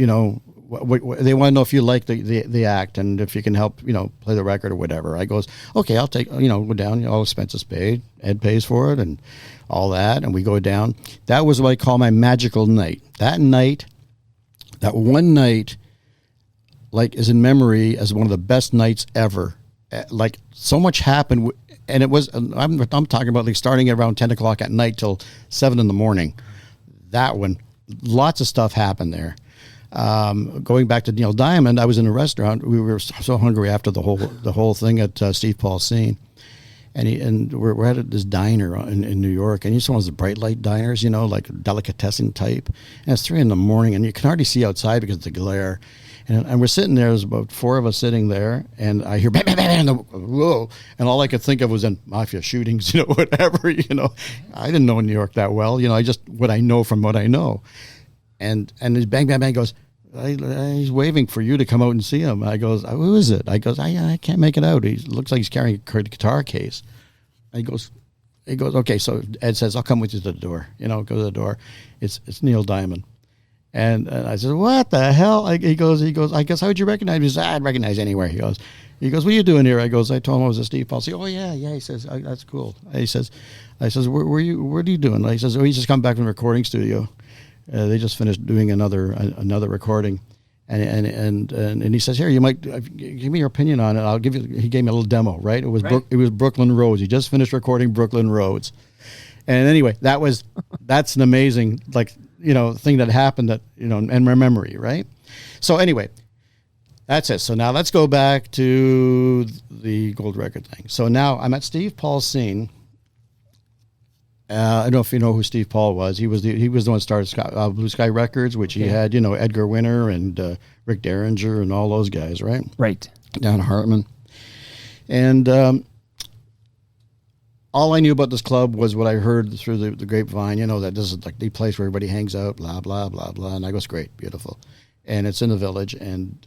what they want to know if you like the act and if you can help, play the record or whatever. I goes, okay, I'll take, go down, all expenses paid. Ed pays for it and all that, and we go down. That was what I call my magical night. That one night, is in memory as one of the best nights ever. Like, so much happened, and it was, I'm talking about starting at around 10 o'clock at night till 7 in the morning. That one, lots of stuff happened there. Going back to Neil Diamond, I was in a restaurant. We were so hungry after the whole thing at Steve Paul's Scene. And we're at this diner in New York, and it's one of those bright light diners, like delicatessen type. And it's 3 in the morning, and you can hardly see outside because of the glare. And we're sitting there. There's about 4 of us sitting there, and I hear bang, bang, bang, bang, whoa! And all I could think of was in mafia shootings, whatever. I didn't know New York that well. I just what I know from what I know. And his bang, bang, bang goes. He's waving for you to come out and see him. I goes, who is it? I goes, I can't make it out. He looks like he's carrying a guitar case. He goes, okay. So Ed says, I'll come with you to the door. Go to the door. It's Neil Diamond. And I said, what the hell? He goes, I guess, how would you recognize me? He says, I'd recognize anywhere. He goes, what are you doing here? I goes, I told him I was a Steve Paul. Oh yeah. He says, that's cool. I says, what are you doing? He says, he's just come back from the recording studio. They just finished doing another recording, and he says, here, you might give me your opinion on it. I'll give you. He gave me a little demo, right? It was it was Brooklyn Roads. He just finished recording Brooklyn Roads, and anyway, that's an amazing thing that happened that in my memory, right? So anyway, that's it. So now let's go back to the Gold Record thing. So now I'm at Steve Paul's Scene. I don't know if you know who Steve Paul was. He was the one that started Blue Sky Records, which he had, Edgar Winter and Rick Derringer and all those guys, right? Right. Down at Hartman. And all I knew about this club was what I heard through the grapevine, that this is like the place where everybody hangs out, blah, blah, blah, blah. And I goes, great, beautiful. And it's in the village. And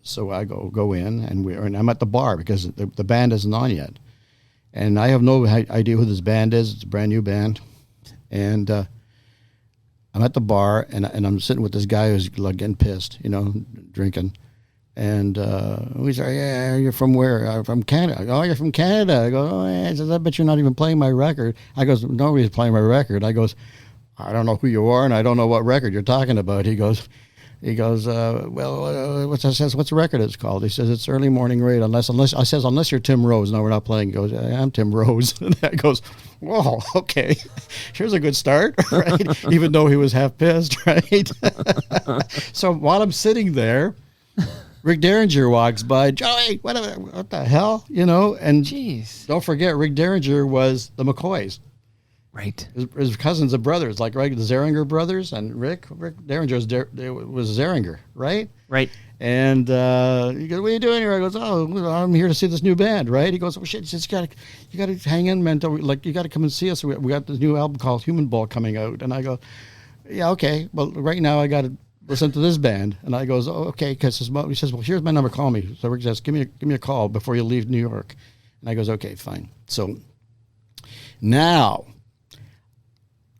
so I go in, and I'm at the bar because the band isn't on yet. And I have no idea who this band is. It's a brand new band. And I'm at the bar, and I'm sitting with this guy who's like getting pissed, drinking. And we say, yeah, you're from where? From Canada. Oh, you're from Canada. I go, oh, yeah. He says, I bet you're not even playing my record. I goes, nobody's playing my record. I goes, I don't know who you are, and I don't know what record you're talking about. He goes, well, what's the record it's called? He says, it's Early Morning Raid, unless you're Tim Rose. No, we're not playing. He goes, I'm Tim Rose. And I goes, whoa, okay. Here's a good start, right? Even though he was half pissed, right? So while I'm sitting there, Rick Derringer walks by. Joey, what the hell? And Jeez. Don't forget, Rick Derringer was the McCoys. Right. His cousins and brothers, like the Zeringer brothers, and Rick Derringer was Zeringer, right? Right. And he goes, what are you doing here? I goes, oh, I'm here to see this new band, right? He goes, oh shit, you got to hang in, man. Like, you got to come and see us. We got this new album called Human Ball coming out. And I go, yeah, okay. Well, right now I got to listen to this band. And I goes, oh, okay. Because he says, well, here's my number. Call me. So Rick says, give me a call before you leave New York. And I goes, okay, fine. So now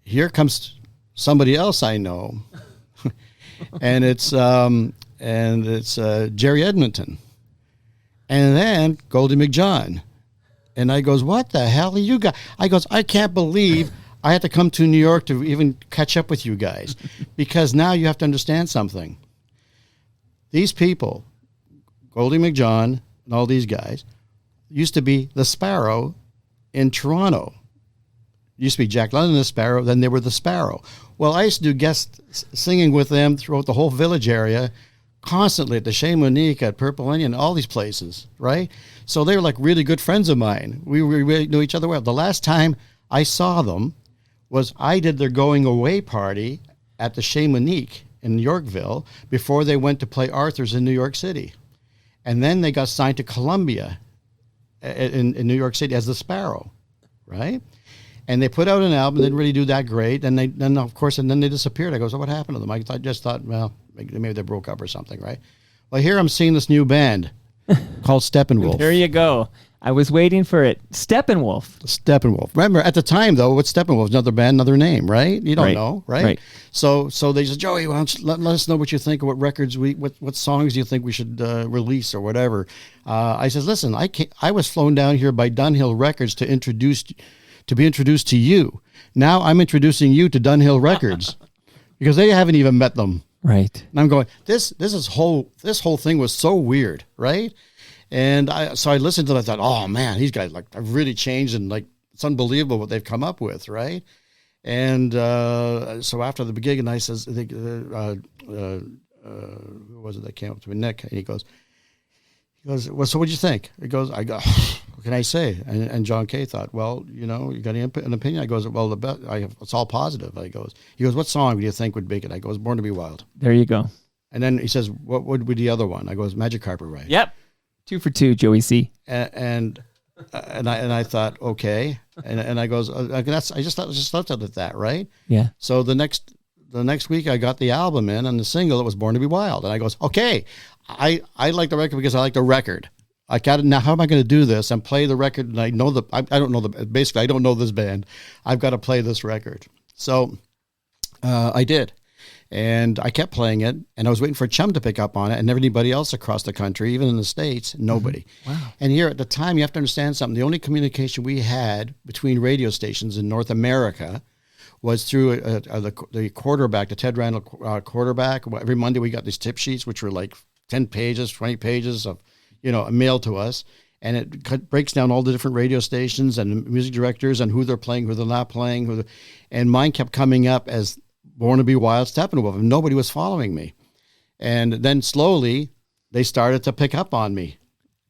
here comes somebody else I know, and it's Jerry Edmonton, and then Goldie McJohn, and I goes, what the hell are you guys? I goes, I can't believe I had to come to New York to even catch up with you guys, because now you have to understand something. These people, Goldie McJohn and all these guys, used to be the Sparrow in Toronto. Used to be Jack London the Sparrow, then they were the Sparrow. Well, I used to do guest singing with them throughout the whole village area, constantly at the Chez Monique, at Purple Onion, all these places, right? So they were like really good friends of mine. We really knew each other well. The last time I saw them was I did their going away party at the Chez Monique in Yorkville before they went to play Arthur's in New York City. And then they got signed to Columbia in New York City as the Sparrow, right? And they put out an album, didn't really do that great. And then they disappeared. I go, so what happened to them? I just thought, well, maybe they broke up or something, right? Well, here I'm seeing this new band called Steppenwolf. There you go. I was waiting for it. Steppenwolf. Steppenwolf. Remember, at the time, though, what's Steppenwolf? Another band, another name, right? You don't know, right? Right. So they said, Joey, why don't you let us know what you think of what records what songs you think we should release or whatever. I said, listen, I was flown down here by Dunhill Records to be introduced to you. Now I'm introducing you to Dunhill Records because they haven't even met them. Right. And I'm going, this whole thing was so weird, right? And so I listened to it. I thought, oh man, these guys have really changed, and it's unbelievable what they've come up with, right? And so after the gig, and I says, who was it that came up to me? Nick, and he goes, well, so what'd you think? He goes, I go, what can I say? And John Kay thought, well, you got an opinion? I goes, well, it's all positive. He goes, what song do you think would make it? I goes, Born to Be Wild. There you go. And then he says, what would be the other one? I goes, Magic Carpet Ride. Yep. 2 for 2, Joey Cee. And I thought, okay. And I goes, I just left it at that, right? Yeah. So the next week I got the album in, and the single, it was Born to Be Wild. And I goes, okay, I like the record because I like the record. I got it. Now, how am I going to do this and play the record? And I know I don't know basically, I don't know this band. I've got to play this record. So I did. And I kept playing it, and I was waiting for Chum to pick up on it, and everybody else across the country, even in the States, nobody. Mm-hmm. Wow. And here at the time, you have to understand something. The only communication we had between radio stations in North America was through the quarterback, the Ted Randall quarterback. Every Monday we got these tip sheets, which were like 10 pages, 20 pages of, mailed to us. And it breaks down all the different radio stations and music directors and who they're playing, who they're not playing. And mine kept coming up as Born to Be Wild, Steppenwolf, and nobody was following me. And then slowly they started to pick up on me.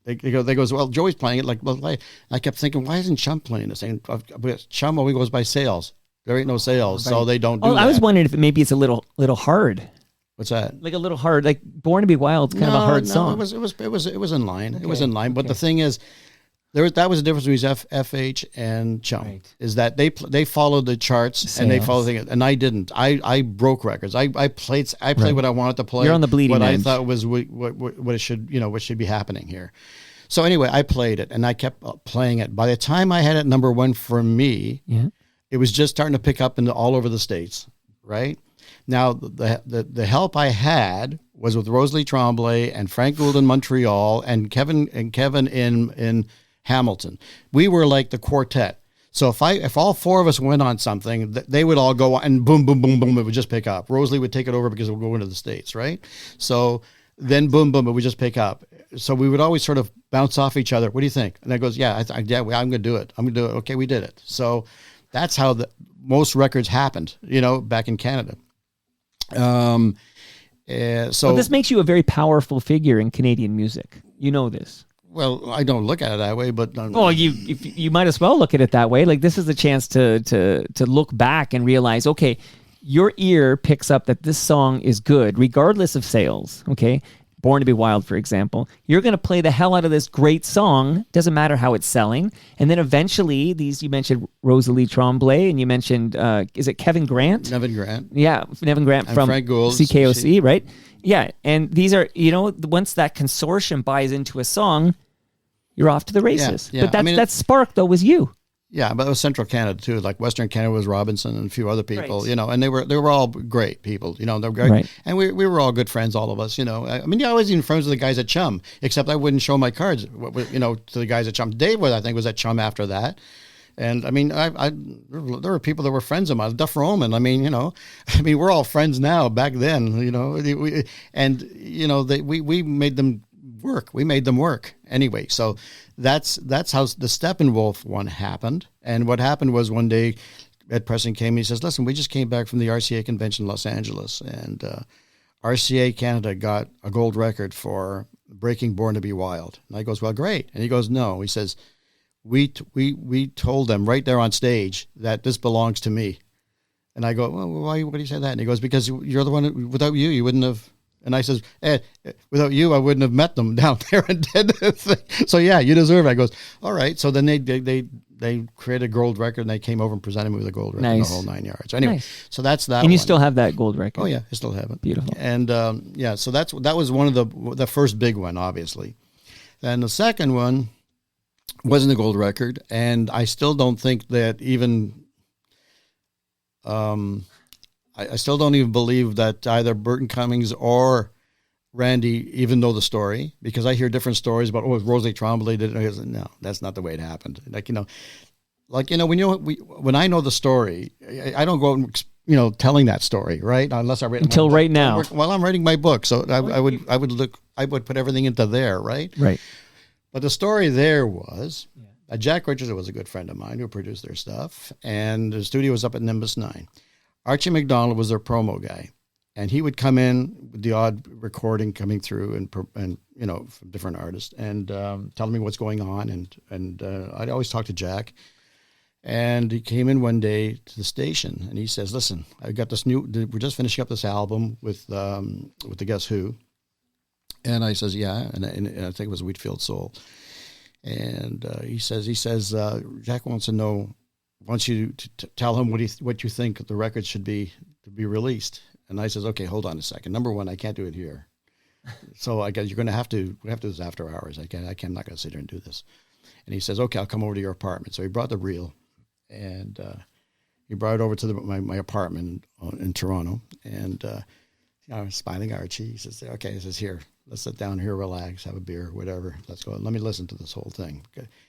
They goes, well, Joey's playing it. Like, well, I kept thinking, why isn't Chum playing this? And Chum only goes by sales. There ain't no sales, so they don't do that. I was wondering if maybe it's a little hard. What's that? Like a little hard. Like Born to Be Wild is kind of a hard song. It was in line. Okay. It was in line. But the thing is, that was the difference between FH and Chum. Right. Is that they followed the charts and they followed things, and I didn't. I broke records. I played what I wanted to play. You're on the bleeding what edge. I thought was what it should what should be happening here. So anyway, I played it and I kept playing it. By the time I had it number one for me, it was just starting to pick up all over the States. Right now, the help I had was with Rosalie Tremblay and Frank Gould in Montreal and Kevin in Hamilton. We were like the quartet. So if all four of us went on something, they would all go and boom, boom, boom, boom, it would just pick up. Rosalie would take it over because it would go into the States, right? So then boom, boom, it would just pick up. So we would always sort of bounce off each other. What do you think? And I goes, yeah, I'm going to do it. I'm going to do it. Okay, we did it. So that's how most records happened, back in Canada. So this makes you a very powerful figure in Canadian music. You know this. Well, I don't look at it that way, but well, you might as well look at it that way. Like this is a chance to look back and realize, okay, your ear picks up that this song is good, regardless of sales. Okay, Born to Be Wild, for example, you're going to play the hell out of this great song. Doesn't matter how it's selling, and then eventually you mentioned Rosalie Tremblay, and you mentioned is it Kevin Grant? Nevin Grant. Yeah, Nevin Grant and from Frank Gould, CKOC, right? Yeah, and these are, once that consortium buys into a song, you're off to the races. Yeah. But that spark, though, was you. Yeah, but it was Central Canada, too. Like Western Canada was Robinson and a few other people, right. And they were all great people, they were great. Right. And we were all good friends, all of us, I mean, I was even friends with the guys at Chum, except I wouldn't show my cards, to the guys at Chum. Dave, I think, was at Chum after that. And I mean, there were people that were friends of mine. Duff Roman. I mean, we're all friends now. Back then, we made them work. We made them work anyway. So that's how the Steppenwolf one happened. And what happened was one day, Ed Preston came and he says, "Listen, we just came back from the RCA convention in Los Angeles, and RCA Canada got a gold record for breaking Born to Be Wild." And I goes, "Well, great." And he goes, "No." He says, We told them right there on stage that this belongs to me." And I go, "Well, why do you say that?" And he goes, "Because you're the one, without you wouldn't have." And I says, "Ed, without you, I wouldn't have met them down there and did the thing. So yeah, you deserve it." I goes, "All right." So then they created a gold record and they came over and presented me with a gold record, nice. The whole 9 yards. So anyway, so that's that. And you one. still have that gold record? Oh yeah, I still have it. Beautiful. And so that was one of the first big one, obviously. Then the second one wasn't a gold record, and I still don't think that even. I still don't even believe that either Burton Cummings or Randy even know the story, because I hear different stories about, Rosalie Tremblay did it. No, that's not the way it happened. When I know the story, I don't go telling that story, right? Unless I read until right now. Well, I'm writing my book, so I would put everything into there, right? Right. But the story there was Jack Richardson was a good friend of mine who produced their stuff, and the studio was up at Nimbus 9. Archie McDonald was their promo guy, and he would come in with the odd recording coming through and from different artists and telling me what's going on, and I'd always talk to Jack. And he came in one day to the station and he says, "Listen, I got this we're just finishing up this album with the Guess Who." And I says, "Yeah," and I think it was Wheatfield Soul. And he says, Jack wants you to tell him what you think the record should be to be released. And I says, "Okay, hold on a second. Number one, I can't do it here. So I guess you're going to have to do this after hours. I'm not going to sit here and do this." And he says, "Okay, I'll come over to your apartment." So he brought the reel, and he brought it over to my apartment in Toronto. And I was smiling Archie. He says, "Okay," he says, "Here, let's sit down here, relax, have a beer, whatever. Let's go. Let me listen to this whole thing."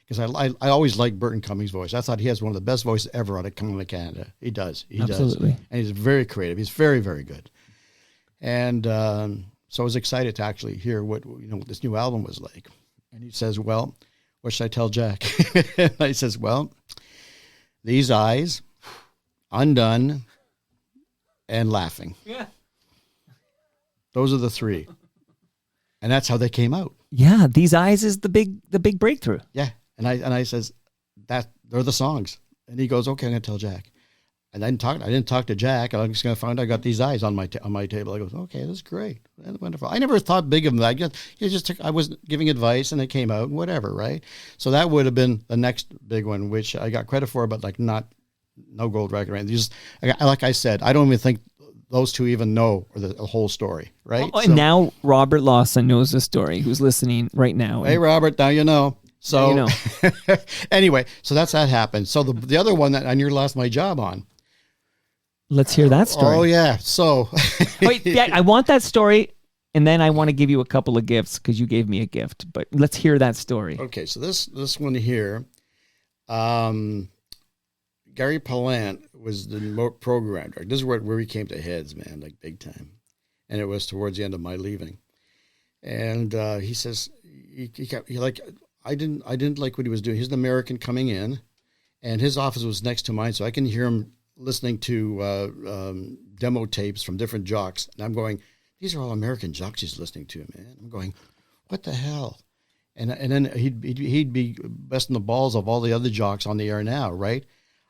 Because I always liked Burton Cummings' voice. I thought he has one of the best voices ever out of coming to Canada. He does. He Absolutely. does. And he's very creative. He's very, very good. And so I was excited to actually hear what this new album was like. And he says, "Well, what should I tell Jack?" And I says, "Well, these eyes, undone, and laughing. Yeah. Those are the three." And that's how they came out. Yeah, These Eyes is the big breakthrough. Yeah. And I says, that they're the songs. And he goes, okay, I'm going to tell Jack. And I didn't talk to Jack. I'm just going to find out I got These Eyes on my table. I goes, okay, this is great. That's wonderful. I never thought big of him. I was giving advice and it came out, whatever, right? So that would have been the next big one, which I got credit for, but like no gold record. Right? Like I said, I don't even think those two even know the whole story, right? Oh, and now Robert Lawson knows the story, who's listening right now. Hey, Robert, now you know. So now you know. Anyway, so that happened. So the other one that I nearly lost my job on. Let's hear that story. Oh, yeah. So. Wait, yeah, I want that story, and then I want to give you a couple of gifts because you gave me a gift. But let's hear that story. Okay, so this one here, Gary Pallant was the program director. This is where we came to heads, man, like big time. And it was towards the end of my leaving. And he says, I didn't like what he was doing. He's an American coming in, and his office was next to mine, so I can hear him listening to demo tapes from different jocks. And I'm going, these are all American jocks he's listening to, man. I'm going, what the hell? And then he'd be besting the balls of all the other jocks on the air now, right?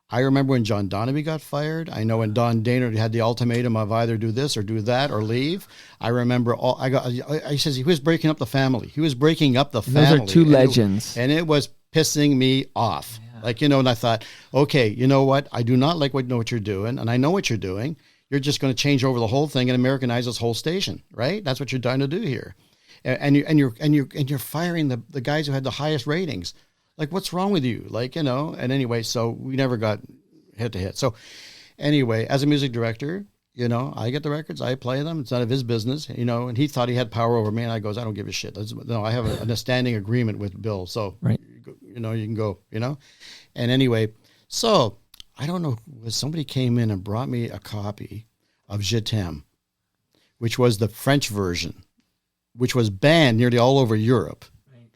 I remember when John Donaby got fired. I know when Don Daynard had the ultimatum of either do this or do that or leave. I remember I says he was breaking up the family. He was breaking up the family. Those are two legends. And it was pissing me off. Yeah. And I thought, okay, you know what? I do not like what you're doing, and I know what you're doing. You're just going to change over the whole thing and Americanize this whole station, right? That's what you're trying to do here. And you're firing the guys who had the highest ratings. Like, what's wrong with you? And anyway, so we never got head to head. So anyway, as a music director, I get the records, I play them. It's none of his business, and he thought he had power over me. And I goes, I don't give a shit. No, I have a standing agreement with Bill. So, right. You can go, And anyway, so I don't know, somebody came in and brought me a copy of Je t'aime, which was the French version, which was banned nearly all over Europe. Right.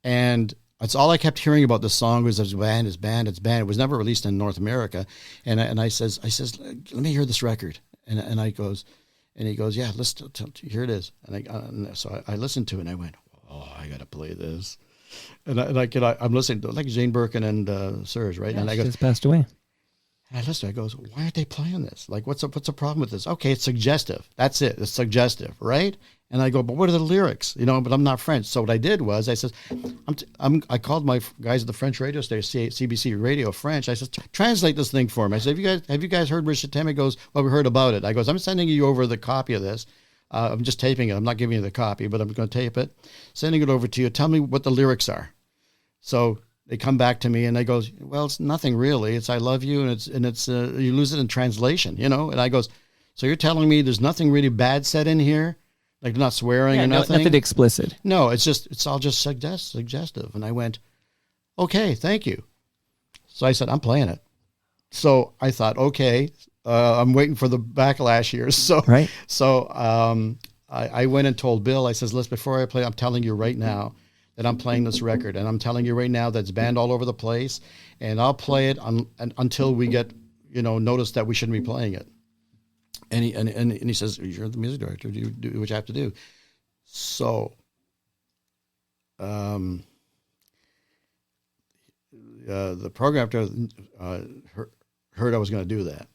And that's all I kept hearing about the song was it's banned. It was never released in North America. And I says, let me hear this record. And he goes, yeah, listen, here it is. And so I listened to it and I went, oh, I got to play this. And I'm listening to like Jane Birkin and Serge, right? Yeah, and I she go, just passed away. And I listen, I goes, why aren't they playing this? Like, what's the problem with this? Okay, it's suggestive. That's it. It's suggestive, right? And I go, but what are the lyrics? But I'm not French. So what I did was I said, I called my guys at the French radio station, CBC Radio French. I said, translate this thing for me. I said, have you guys heard Je t'aime? He goes, well, we heard about it. I goes, I'm sending you over the copy of this. I'm just taping it. I'm not giving you the copy, but I'm going to tape it, sending it over to you. Tell me what the lyrics are. So they come back to me and they goes, well, it's nothing really. It's I love you, and it's you lose it in translation, And I goes, so you're telling me there's nothing really bad said in here, like not swearing or nothing? Nothing explicit. No, it's all just suggestive. And I went, okay, thank you. So I said, I'm playing it. So I thought, okay, I'm waiting for the backlash here. So right. So I went and told Bill. I says, listen, before I play, I'm telling you right now that I'm playing this record, and I'm telling you right now that's banned all over the place, and I'll play it until we get notice that we shouldn't be playing it. And he says, you're the music director. You do what you have to do. So the program director heard I was going to do that.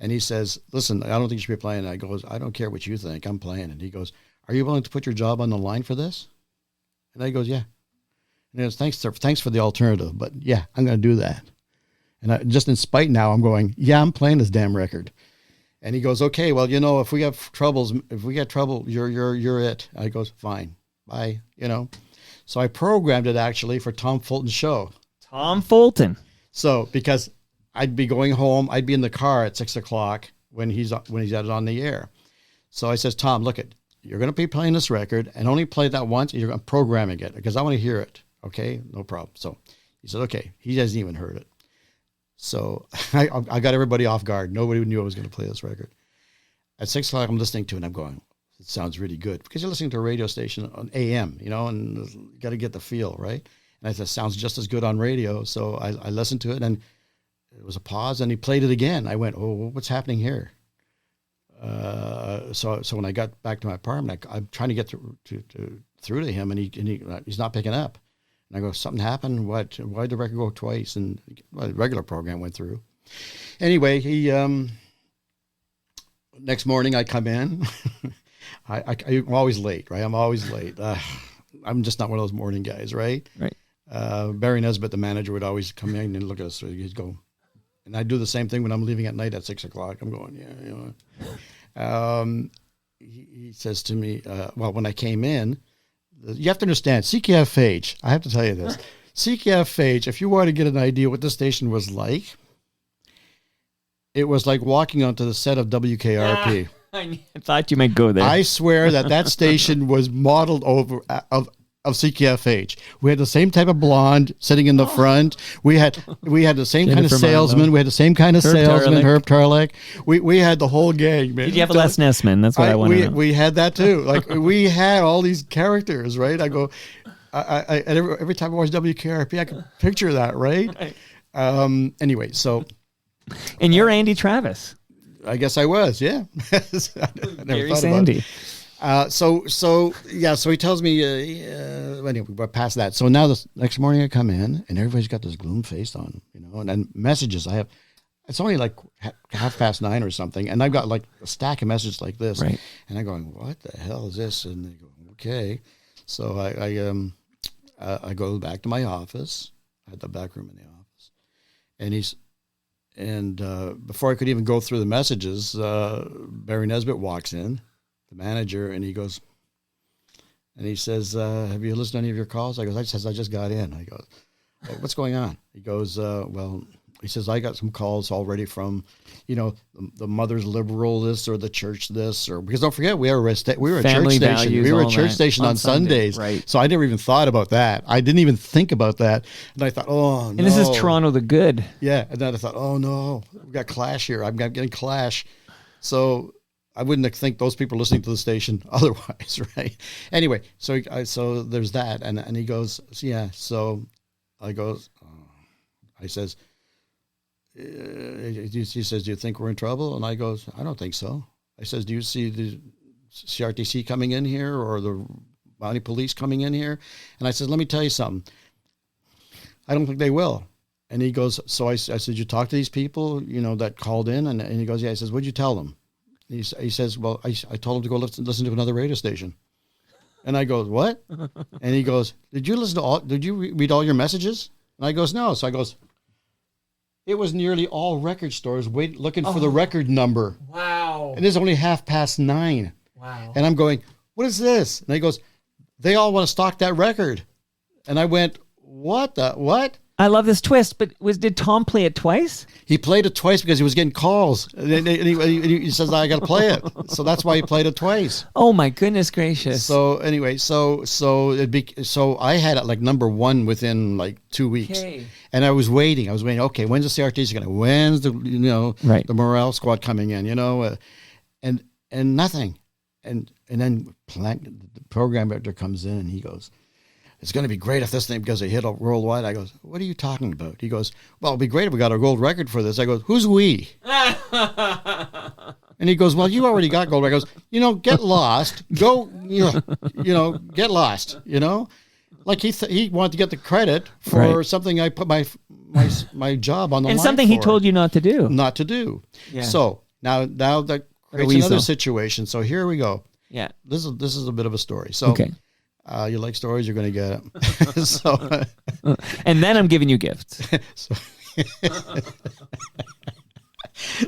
And he says, listen, I don't think you should be playing it. I goes, I don't care what you think. I'm playing it. He goes, are you willing to put your job on the line for this? And I goes, yeah. And he goes, thanks for the alternative, but yeah, I'm going to do that. And just in spite now, I'm going, yeah, I'm playing this damn record. And he goes, okay, well, if we get trouble, you're it. I goes, fine, bye, So I programmed it actually for Tom Fulton's show. Tom Fulton. So because I'd be going home, I'd be in the car at 6:00 when he's on the air. So I says, Tom, look you're going to be playing this record and only play that once. And you're programming it because I want to hear it. Okay, no problem. So he said, okay. He hasn't even heard it. So I got everybody off guard. Nobody knew I was going to play this record. At 6:00, I'm listening to it and I'm going, it sounds really good. Because you're listening to a radio station on AM, and you got to get the feel, right? And I said, sounds just as good on radio. So I listened to it and it was a pause and he played it again. I went, oh, what's happening here? So when I got back to my apartment, I'm trying to get to through to him, and he's not picking up. And I go, something happened? What? Why'd the record go twice? And the regular program went through. Anyway, he next morning I come in. I'm always late, right? I'm always late. I'm just not one of those morning guys, right? Right. Barry Nesbitt, the manager, would always come in and look at us. So he'd go, and I do the same thing when I'm leaving at night at 6 o'clock. I'm going, he says to me, well, when I came in, you have to understand, CKFH, I have to tell you this. CKFH, if you want to get an idea what the station was like, it was like walking onto the set of WKRP. I thought you might go there. I swear that station was modeled over of CKFH. We had the same type of blonde sitting in the front. We had the same kind of Jennifer salesman. Marlowe. We had the same kind of Herb salesman, Tarlick. Herb Tarlick. We had the whole gang, man. Did you have a Les Nessman? That's what I want to know. We had that too. Like we had all these characters, right? I go, I every time I watch WKRP, I can picture that, right? Anyway, so. And you're Andy Travis. I guess I was, yeah. I never Gary thought Sandy. about it. So he tells me, anyway, we're past that. So now the next morning I come in and everybody's got this gloom face on, and then messages I have, it's only like 9:30 or something. And I've got like a stack of messages like this. Right. And I'm going, what the hell is this? And they go, okay. So I go back to my office. I had the back room in the office. And before I could even go through the messages, Barry Nesbitt walks in, the manager, and he goes, and he says, have you listened to any of your calls? I go, I just got in. I go, what's going on? He goes, well, he says, I got some calls already from, the Mother's Liberal this or the church this, or because don't forget, we were a church station. We were a church station on Sundays. Right. So I never even thought about that. I didn't even think about that. And I thought, oh, no. And this is Toronto the Good. Yeah. And then I thought, oh, no, we've got clash here. I'm getting clash. So I wouldn't think those people are listening to the station otherwise, right? Anyway, so there's that. And he goes, yeah. So I goes, I says, he says, do you think we're in trouble? And I goes, I don't think so. I says, do you see the CRTC coming in here or the Mountie Police coming in here? And I said, let me tell you something. I don't think they will. And he goes, so I said, you talk to these people, that called in? And he goes, yeah. I says, what'd you tell them? He says, well, I told them to go listen to another radio station. And I goes, what? And he goes, did you read all your messages? And I goes, no. So I goes, it was nearly all record stores looking for the record number. Wow. And it's only 9:30. Wow. And I'm going, what is this? And he goes, they all want to stock that record. And I went, what? I love this twist, but did Tom play it twice? He played it twice because he was getting calls. And he says, I got to play it. So that's why he played it twice. Oh my goodness gracious. So anyway, so I had it like number one within like 2 weeks. Okay. And I was waiting. Okay, when's the CRTC going to, when's the, right. the morale squad coming in, and nothing. And then the program director comes in and he goes, it's going to be great if this thing, because they hit worldwide. I goes, what are you talking about? He goes, well, it'd be great if we got a gold record for this. I goes, who's we? And he goes, well, you already got gold records. Get lost. Go, get lost, Like he wanted to get the credit for something I put my job on the line and something he for. Told you not to do. Not to do. Yeah. So now that creates another situation. So here we go. Yeah. This is a bit of a story. So okay. You like stories, you're going to get it. So, and then I'm giving you gifts.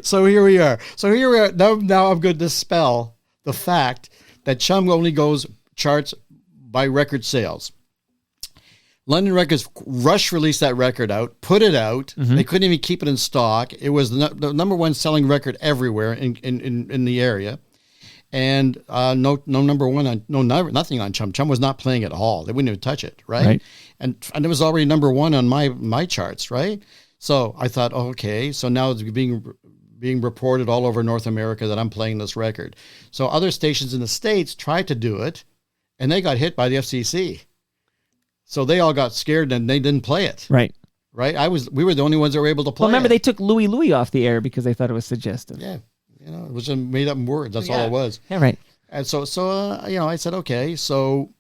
So here we are. Now I'm going to dispel the fact that Chum only goes charts by record sales. London Records released that record out, put it out. Mm-hmm. They couldn't even keep it in stock. It was the number one selling record everywhere in the area. And no number one on nothing on Chum. Chum was not playing at all. They wouldn't even touch it, right? And it was already number one on my charts, right? So I thought, okay, so now it's being reported all over North America that I'm playing this record. So other stations in the States tried to do it, and they got hit by the FCC. So they all got scared and they didn't play it. Right. We were the only ones that were able to play. Well, remember it. they took Louie off the air because they thought it was suggestive. Yeah. It was just made up words. That's all it was. Yeah, right. And so I said, okay. So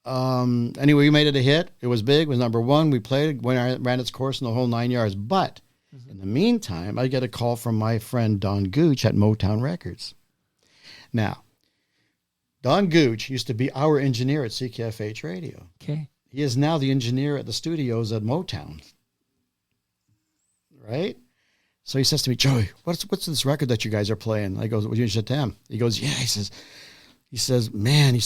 Anyway, we made it a hit. It was big. It was number one. We played it, ran its course in the whole 9 yards. But in the meantime, I get a call from my friend Don Gooch at Motown Records. Now, Don Gooch used to be our engineer at CKFH Radio. Okay. He is now the engineer at the studios at Motown. Right? So he says to me, Joey, what's this record that you guys are playing? I goes, well, you should tell him. He goes, yeah. He says, man,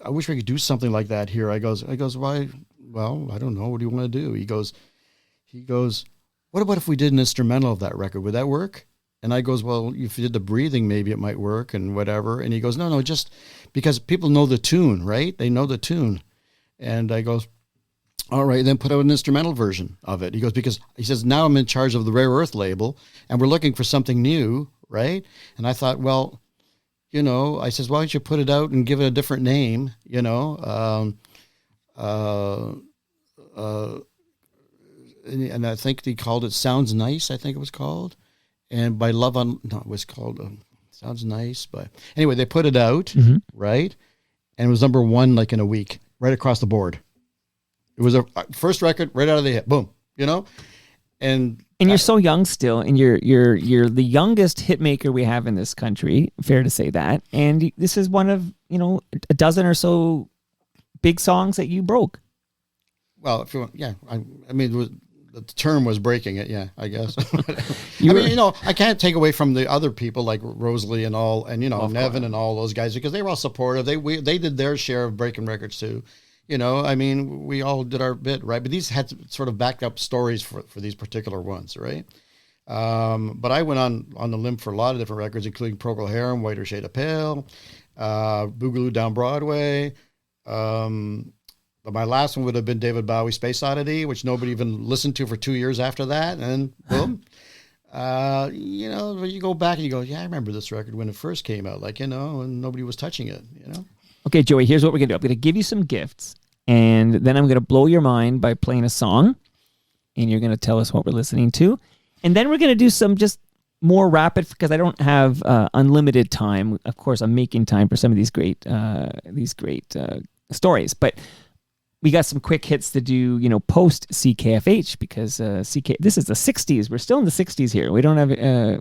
I wish we could do something like that here. I goes, why? Well, I don't know. What do you want to do? He goes, what about if we did an instrumental of that record? Would that work? And I goes, well, if you did the breathing, maybe it might work and whatever. And he goes, no, just because people know the tune, right? They know the tune. And I goes, all right, then put out an instrumental version of it. He goes, because he says, now I'm in charge of the Rare Earth label and we're looking for something new, right? And I thought, well, I says, why don't you put it out and give it a different name, and I think he called it Sounds Nice, I think it was called. And by Love on, no, it was called Sounds Nice. But anyway, they put it out, right? And it was number one like in a week, right across the board. It was a first record right out of the hit, boom, And you're so young still, and you're the youngest hit maker we have in this country. Fair to say that. And this is one of a dozen or so big songs that you broke. Well, if you want, yeah, I mean, the term was breaking it. Yeah, I guess. I can't take away from the other people like Rosalie and all, and Nevin and all those guys because they were all supportive. They did their share of breaking records too. We all did our bit, right? But these had sort of backed up stories for these particular ones, right? But I went on the limb for a lot of different records, including Procol Harum, Whiter Shade of Pale, Boogaloo Down Broadway. But my last one would have been David Bowie, Space Oddity, which nobody even listened to for 2 years after that. And boom. You go back and you go, yeah, I remember this record when it first came out, and nobody was touching it, Okay, Joey, here's what we're going to do. I'm going to give you some gifts, and then I'm going to blow your mind by playing a song, and you're going to tell us what we're listening to. And then we're going to do some just more rapid, because I don't have unlimited time. Of course, I'm making time for some of these great stories. But we got some quick hits to do, post CKFH, because this is the 60s. We're still in the 60s here. We don't have,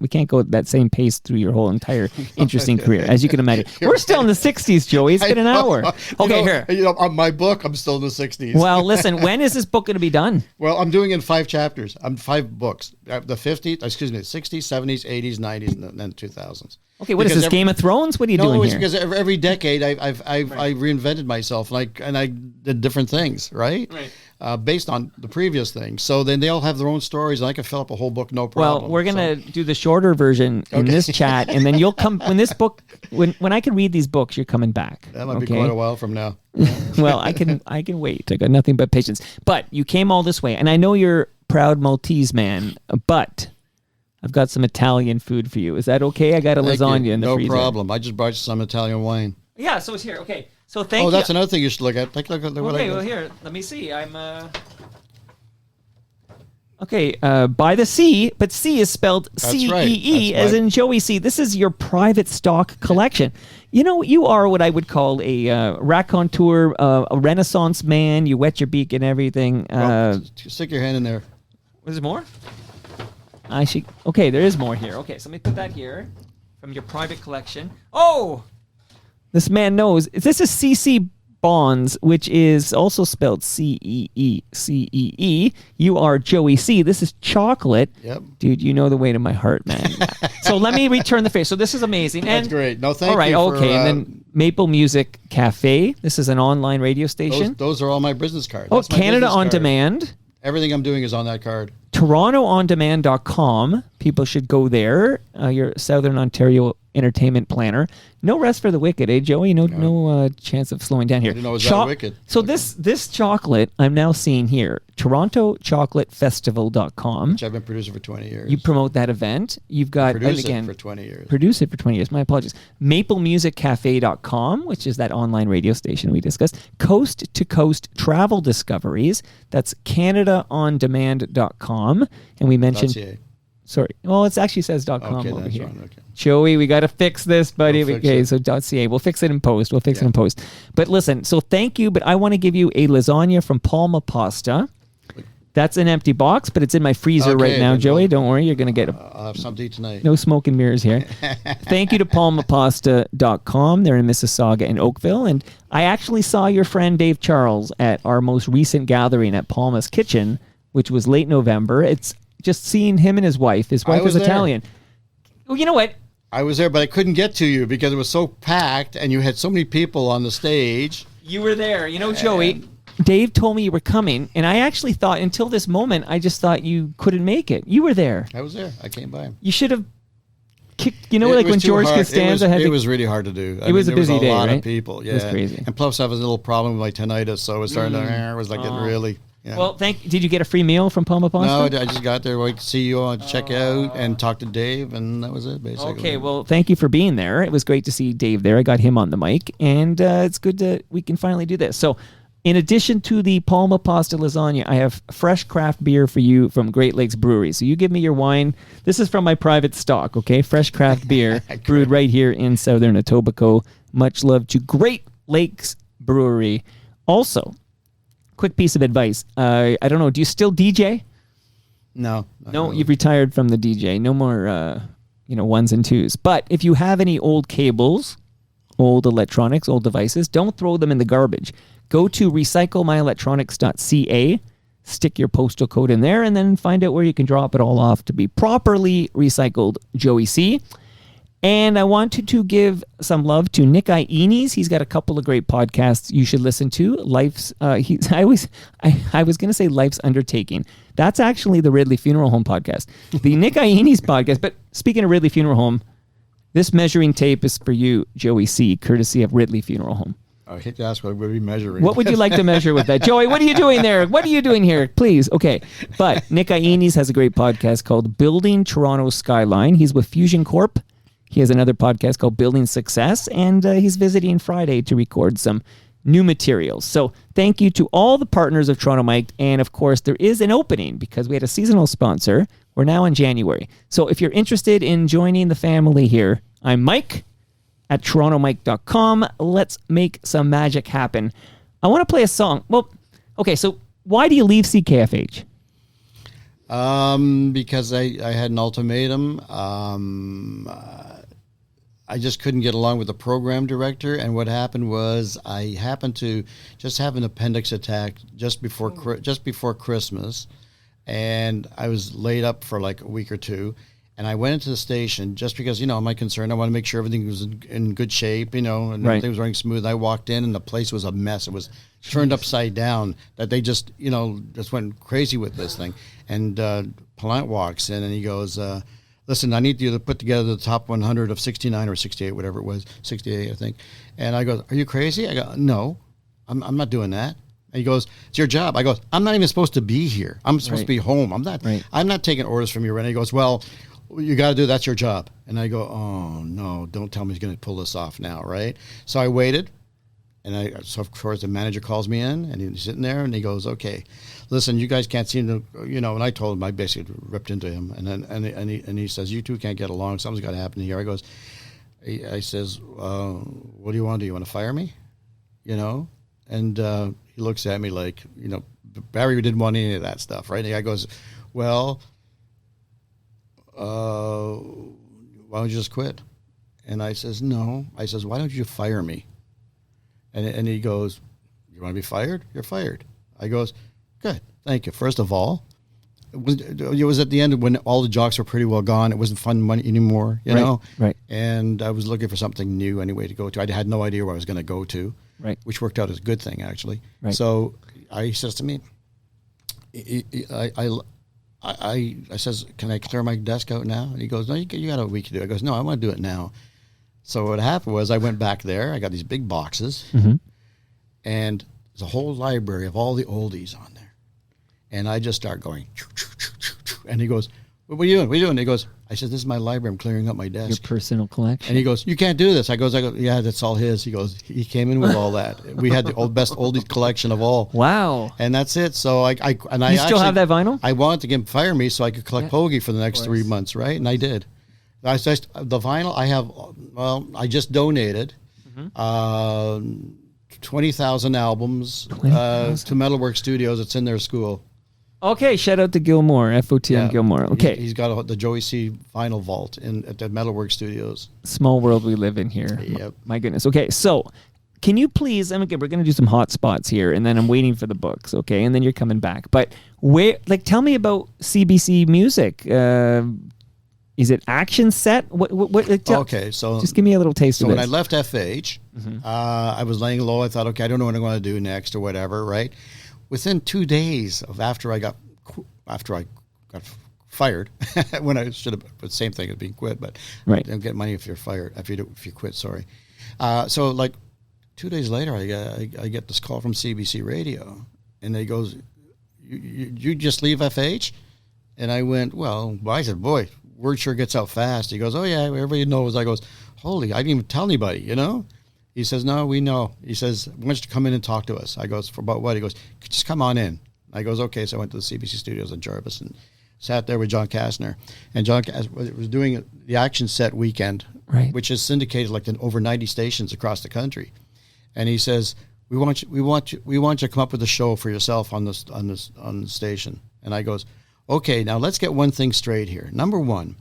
we can't go at that same pace through your whole entire interesting career, as you can imagine. We're still in the 60s, Joey. It's been an hour. Okay, here. On my book, I'm still in the 60s. Well, listen, when is this book going to be done? Well, I'm doing it in 5 chapters. I'm 5 books. The 60s, 60s, 70s, 80s, 90s, and then 2000s. Okay, what is this, Game of Thrones? What are you doing here? No, it's because every decade I reinvented myself, and I did different things, right? Based on the previous things. So then they all have their own stories, and I can fill up a whole book, no problem. Well, we're going to do the shorter version in this chat, and then you'll come, when this book, when I can read these books, you're coming back. That might be quite a while from now. Well, I can wait. I got nothing but patience. But you came all this way, and I know you're proud Maltese man, but I've got some Italian food for you. Is that okay? I got a lasagna in the freezer. No problem. I just brought you some Italian wine. Yeah, so it's here. Okay. So thank you. Oh, that's another thing you should look at. Take a look at okay, well, here. Let me see. I'm okay, by the sea, but C is spelled C-E-E, as in Joey Cee. This is your private stock collection. You are what I would call a raconteur, a Renaissance man. You wet your beak and everything. Stick your hand in there. Was there more? Okay, there is more here. Okay, so let me put that here from your private collection. Oh! This man knows. This is CC Bonds, which is also spelled C-E-E. C-E-E. You are Joey Cee. This is chocolate. Yep. Dude, you know the way to my heart, man. So let me return the favor. So this is amazing. That's great. No, thank you. All right, okay. And then Maple Music Cafe. This is an online radio station. Those are all my business cards. Oh, Canada on Demand. Everything I'm doing is on that card. TorontoOnDemand.com. People should go there. Your Southern Ontario entertainment planner. No rest for the wicked, eh, Joey? No chance of slowing down here. I didn't know it was that wicked. So this chocolate I'm now seeing here, TorontoChocolateFestival.com. Which I've been producing for 20 years. You promote that event. You've got Produce it for 20 years. Produce it for 20 years. My apologies. MapleMusicCafe.com, which is that online radio station we discussed. Coast to Coast Travel Discoveries. That's CanadaOnDemand.com. And we mentioned... .ca. Sorry. Well, it actually says .com over here. Wrong. Okay. Joey, we got to fix this, buddy. We'll fix Okay, it. so .ca. We'll fix it in post. But listen, so thank you, but I want to give you a lasagna from Palma Pasta. That's an empty box, but it's in my freezer right now, then Joey. we'll- Don't worry, you're going to get I'll have something to eat tonight. no smoke and mirrors here. Thank you to palmapasta.com. They're in Mississauga and Oakville. And I actually saw your friend Dave Charles at our most recent gathering at Palma's Kitchen, which was late November. It's just seeing him and his wife. His wife was is there. Italian. Well, you know what? I was there, but I couldn't get to you because it was so packed and you had so many people on the stage. You were there. You know, Joey, Dave told me you were coming, and I actually thought until this moment, I just thought you couldn't make it. You were there. I was there. I came by. You should have kicked, you know, It like was when too George hard. Costanza had It to... was really hard to do. It was a busy day, There was a lot right? of people. Yeah. It was crazy. And plus, I was a little problem with my tinnitus, so it was starting to. It was like getting really. Yeah. Well, did you get a free meal from Palma Pasta? No, I just got there. Wait to see you on check out and talk to Dave, and that was it basically. Okay, well, thank you for being there. It was great to see Dave there. I got him on the mic, and it's good that we can finally do this. So, in addition to the Palma Pasta lasagna, I have fresh craft beer for you from Great Lakes Brewery. So you give me your wine. This is from my private stock, okay? Fresh craft beer brewed right here in Southern Etobicoke. Much love to Great Lakes Brewery. Also, quick piece of advice. I don't know, do you still DJ? No. No, you've retired from the DJ. No more, ones and twos. But if you have any old cables, old electronics, old devices, don't throw them in the garbage. Go to recyclemyelectronics.ca, stick your postal code in there, and then find out where you can drop it all off to be properly recycled. Joey Cee. And I wanted to give some love to Nick Iones. He's got a couple of great podcasts you should listen to. I was going to say Life's Undertaking. That's actually the Ridley Funeral Home podcast. The Nick Iones podcast. But speaking of Ridley Funeral Home, this measuring tape is for you, Joey Cee, courtesy of Ridley Funeral Home. I hate to ask what we'll be measuring. What would you like to measure with that? Joey, what are you doing there? What are you doing here? Please. Okay. But Nick Iones has a great podcast called Building Toronto's Skyline. He's with Fusion Corp. He has another podcast called Building Success, and he's visiting Friday to record some new materials. So thank you to all the partners of Toronto Mike. And of course, there is an opening because we had a seasonal sponsor. We're now in January. So if you're interested in joining the family here, I'm Mike at torontomike.com. Let's make some magic happen. I want to play a song. Well, okay, so why do you leave CKFH? Because I had an ultimatum. I just couldn't get along with the program director, and what happened was I happened to just have an appendix attack just before Christmas, and I was laid up for like a week or two. And I went into the station just because, my concern, I want to make sure everything was in good shape, and everything was running smooth. I walked in and the place was a mess. It was turned upside down that they just, just went crazy with this thing. And Palant walks in and he goes, listen, I need you to put together the top 100 of 69 or 68, whatever it was, 68, I think. And I go, are you crazy? I go, no, I'm not doing that. And he goes, it's your job. I go, I'm not even supposed to be here. I'm supposed to be home. I'm not taking orders from you. And he goes, well, you got to do, that's your job. And I go, oh no, don't tell me he's going to pull this off now, right? So I waited, and so of course the manager calls me in, and he's sitting there, and he goes, okay, listen, you guys can't seem to, and I told him, I basically ripped into him, and he says, you two can't get along, something's got to happen here. I says, what do you want to do? You want to fire me? And he looks at me like, Barry didn't want any of that stuff, right? And the guy goes, well, why don't you just quit? And I says, no. I says, why don't you fire me? And he goes, you want to be fired? You're fired. I goes, good, thank you. First of all, it was at the end when all the jocks were pretty well gone. It wasn't fun money anymore, you know? Right. And I was looking for something new anyway to go to. I had no idea where I was going to go to, right? Which worked out as a good thing, actually. Right. So he says to me, I says, can I clear my desk out now? And he goes, no, you got a week to do it. I goes, no, I want to do it now. So what happened was I went back there. I got these big boxes, and there's a whole library of all the oldies on there. And I just start going, and he goes, what are you doing? What are you doing? And he goes, I said, this is my library. I'm clearing up my desk. Your personal collection. And he goes, you can't do this. I go, yeah, that's all his. He goes, he came in with all that. We had the best oldies collection of all. Wow. And that's it. So I still have that vinyl? I wanted to get him fire me so I could collect hoagie for the next 3 months, right? And I did. The vinyl I have. Well, I just donated 20,000 albums 20,000. to Metalwork Studios. It's in their school. Okay, shout out to Gilmore, FOTM Gilmore. Okay. He's got the Joey Cee vinyl vault at the Metalwork Studios. Small world we live in here. Yep. My goodness. Okay, so can you please, we're going to do some hot spots here, and then I'm waiting for the books, okay? And then you're coming back. But tell me about CBC Music. Is it Action Set? Okay, so just give me a little taste of when this. I left FH, I was laying low. I thought, okay, I don't know what I'm going to do next or whatever, right? Within 2 days of after I got fired, when I should have, but same thing as being quit, but right. you don't get money if you're fired, if you quit, sorry. So like 2 days later, I get this call from CBC Radio, and they goes, you just leave FH? And I went, well, I said, boy, word sure gets out fast. He goes, oh yeah, everybody knows. I goes, holy, I didn't even tell anybody, you know? He says, no, we know. He says, why don't you come in and talk to us? I goes, for about what? He goes, just come on in. I goes, okay. So I went to the CBC studios in Jarvis and sat there with John Kastner. And John was doing the Action Set weekend, right, which is syndicated like in over 90 stations across the country. And he says, we want you to come up with a show for yourself on the station. And I goes, okay, now let's get one thing straight here. Number one,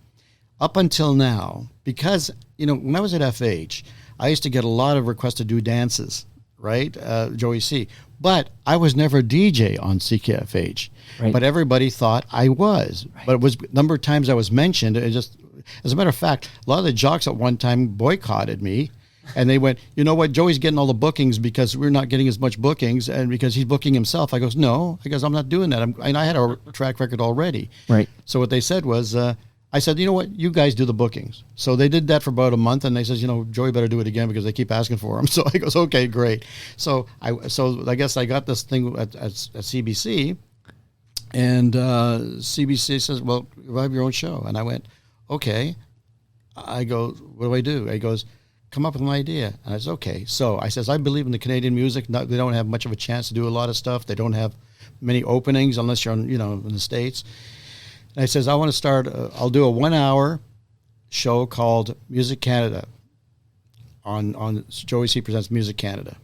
up until now, because, when I was at FH, I used to get a lot of requests to do dances, right? Joey Cee. But I was never a DJ on CKFH. Right. But everybody thought I was. Right. But it was number of times I was mentioned. It just, as a matter of fact, a lot of the jocks at one time boycotted me. And they went, you know what, Joey's getting all the bookings because we're not getting as much bookings and because he's booking himself. I goes, no, I'm not doing that. And I had a track record already. Right. So what they said was, I said, you know what, you guys do the bookings. So they did that for about a month, and they says, Joey better do it again because they keep asking for him. So I goes, okay, great. So I guess I got this thing at CBC, and CBC says, well, you have your own show. And I went, okay. I go, what do I do? He goes, come up with an idea. And I said, okay. So I says, I believe in the Canadian music. They don't have much of a chance to do a lot of stuff. They don't have many openings unless you're in the States. And I says, I want to start, I'll do a 1 hour show called Music Canada on Joey Cee Presents Music Canada.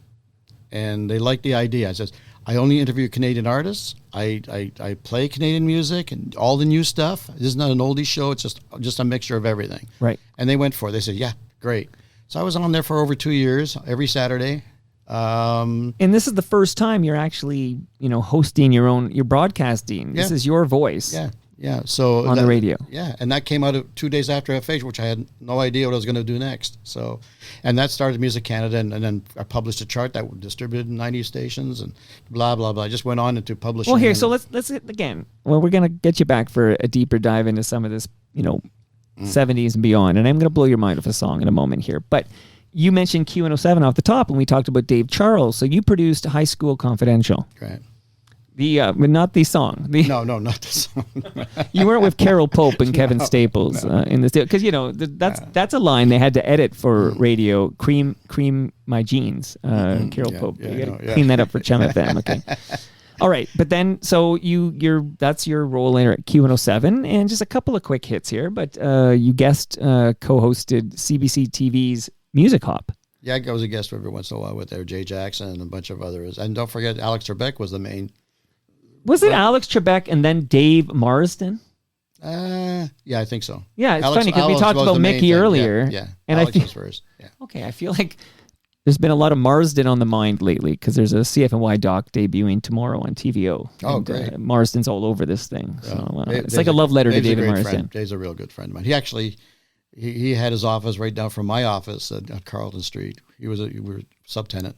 And they liked the idea. I says, I only interview Canadian artists. I play Canadian music and all the new stuff. This is not an oldie show. It's just a mixture of everything. Right. And they went for it. They said, yeah, great. So I was on there for over 2 years, every Saturday. And this is the first time you're actually, hosting you're broadcasting. This is your voice. Yeah. Yeah, so on the radio. Yeah, and that came out 2 days after FH, which I had no idea what I was going to do next. So, and that started Music Canada, and then I published a chart that was distributed in 90 stations, and blah blah blah. I just went on into publishing. Well, here, so let's again. Well, we're going to get you back for a deeper dive into some of this, 70s and beyond, and I'm going to blow your mind with a song in a moment here, but. You mentioned Q107 off the top, and we talked about Dave Charles. So you produced High School Confidential. Right. But not the song. No, not the song. You weren't with Carol Pope and Kevin Staples in this deal, because that's a line they had to edit for radio. Cream my jeans. Carol Pope. You got to clean that up for Chum FM. Okay. All right, but then so that's your role in at Q107, and just a couple of quick hits here. But you co-hosted CBC TV's Music Hop. Yeah, I was a guest every once in a while with there, Jay Jackson and a bunch of others. And don't forget, Alex Trebek was the main. Was it Alex Trebek and then Dave Marsden? Yeah, I think so. Yeah, it's funny because we talked about Mickey earlier. Yeah, and Alex was first. Yeah. Okay, I feel like there's been a lot of Marsden on the mind lately because there's a CFNY doc debuting tomorrow on TVO. Oh, great. Marsden's all over this thing. So it's like a love letter to David Marsden. Dave's a real good friend of mine. He actually... He had his office right down from my office at Carlton Street. We were subtenant.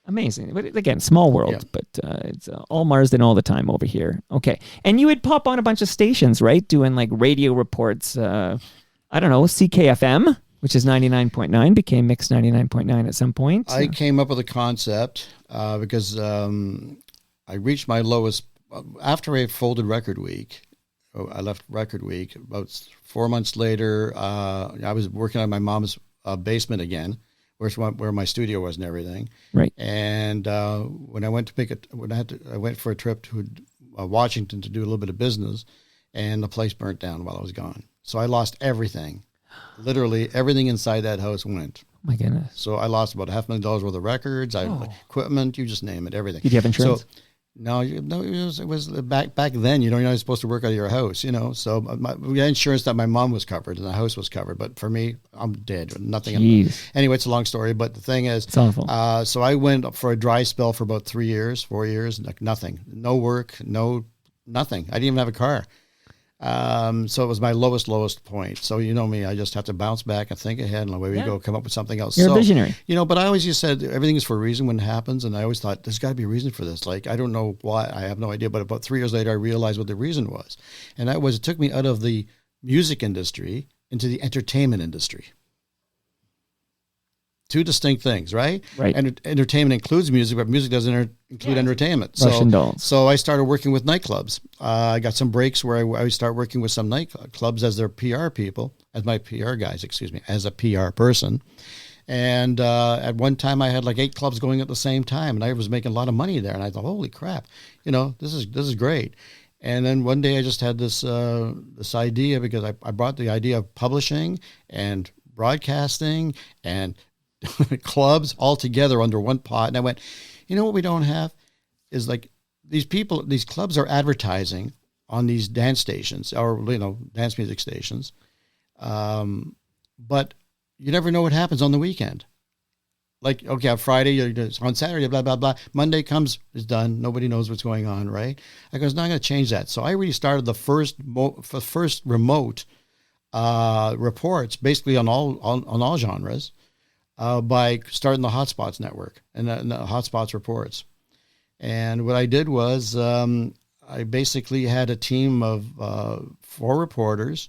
Amazing. But again, small world, but it's all Marsden all the time over here. Okay. And you would pop on a bunch of stations, right? Doing like radio reports. I don't know, CKFM, which is 99.9, became Mix 99.9 at some point. I came up with a concept because I reached my lowest after I folded Record Week. I left Record Week. About 4 months later, I was working on my mom's basement again, where my studio was and everything. Right. And when I went to I went for a trip to Washington to do a little bit of business, and the place burnt down while I was gone. So I lost everything. Literally everything inside that house went. Oh my goodness. So I lost about $500,000 worth of records, equipment, you just name it, everything. Did you have insurance? So, no, it was back then. You're not supposed to work out of your house, So we had insurance that my mom was covered and the house was covered, but for me, I'm dead. Nothing. Jeez. Anyway, it's a long story, but the thing is, It's awful. so I went for a dry spell for about 4 years, like nothing, no work, nothing. I didn't even have a car. So it was my lowest point. So you know me, I just have to bounce back and think ahead, and away we go, come up with something else. You're a visionary. But I always just said everything is for a reason when it happens, and I always thought there's got to be a reason for this. Like I don't know why, I have no idea. But about 3 years later, I realized what the reason was, and that was it took me out of the music industry into the entertainment industry. Two distinct things, right? Right. Entertainment includes music, but music doesn't include entertainment. Russian dolls. So I started working with nightclubs. I got some breaks where I start working with some nightclubs as their PR people, as my PR guys, as a PR person. And at one time, I had like 8 clubs going at the same time, and I was making a lot of money there. And I thought, holy crap, this is great. And then one day, I just had this idea because I brought the idea of publishing and broadcasting and clubs all together under one pot. And I went, what we don't have is like these clubs are advertising on these dance stations or, dance music stations. But you never know what happens on the weekend. Like, okay, on Friday, on Saturday, blah, blah, blah. Monday comes, it's done. Nobody knows what's going on, right? I goes, no, I'm going to change that. So I really started the first remote reports, basically on all genres. By starting the Hotspots network and the Hotspots reports. And what I did was I basically had a team of 4 reporters,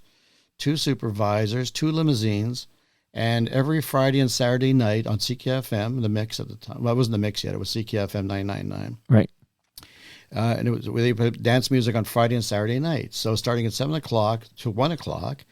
2 supervisors, 2 limousines, and every Friday and Saturday night on CKFM, the mix at the time. Well, it wasn't the mix yet. It was CKFM 999. Right. And they put dance music on Friday and Saturday night. So starting at 7 o'clock to 1 o'clock,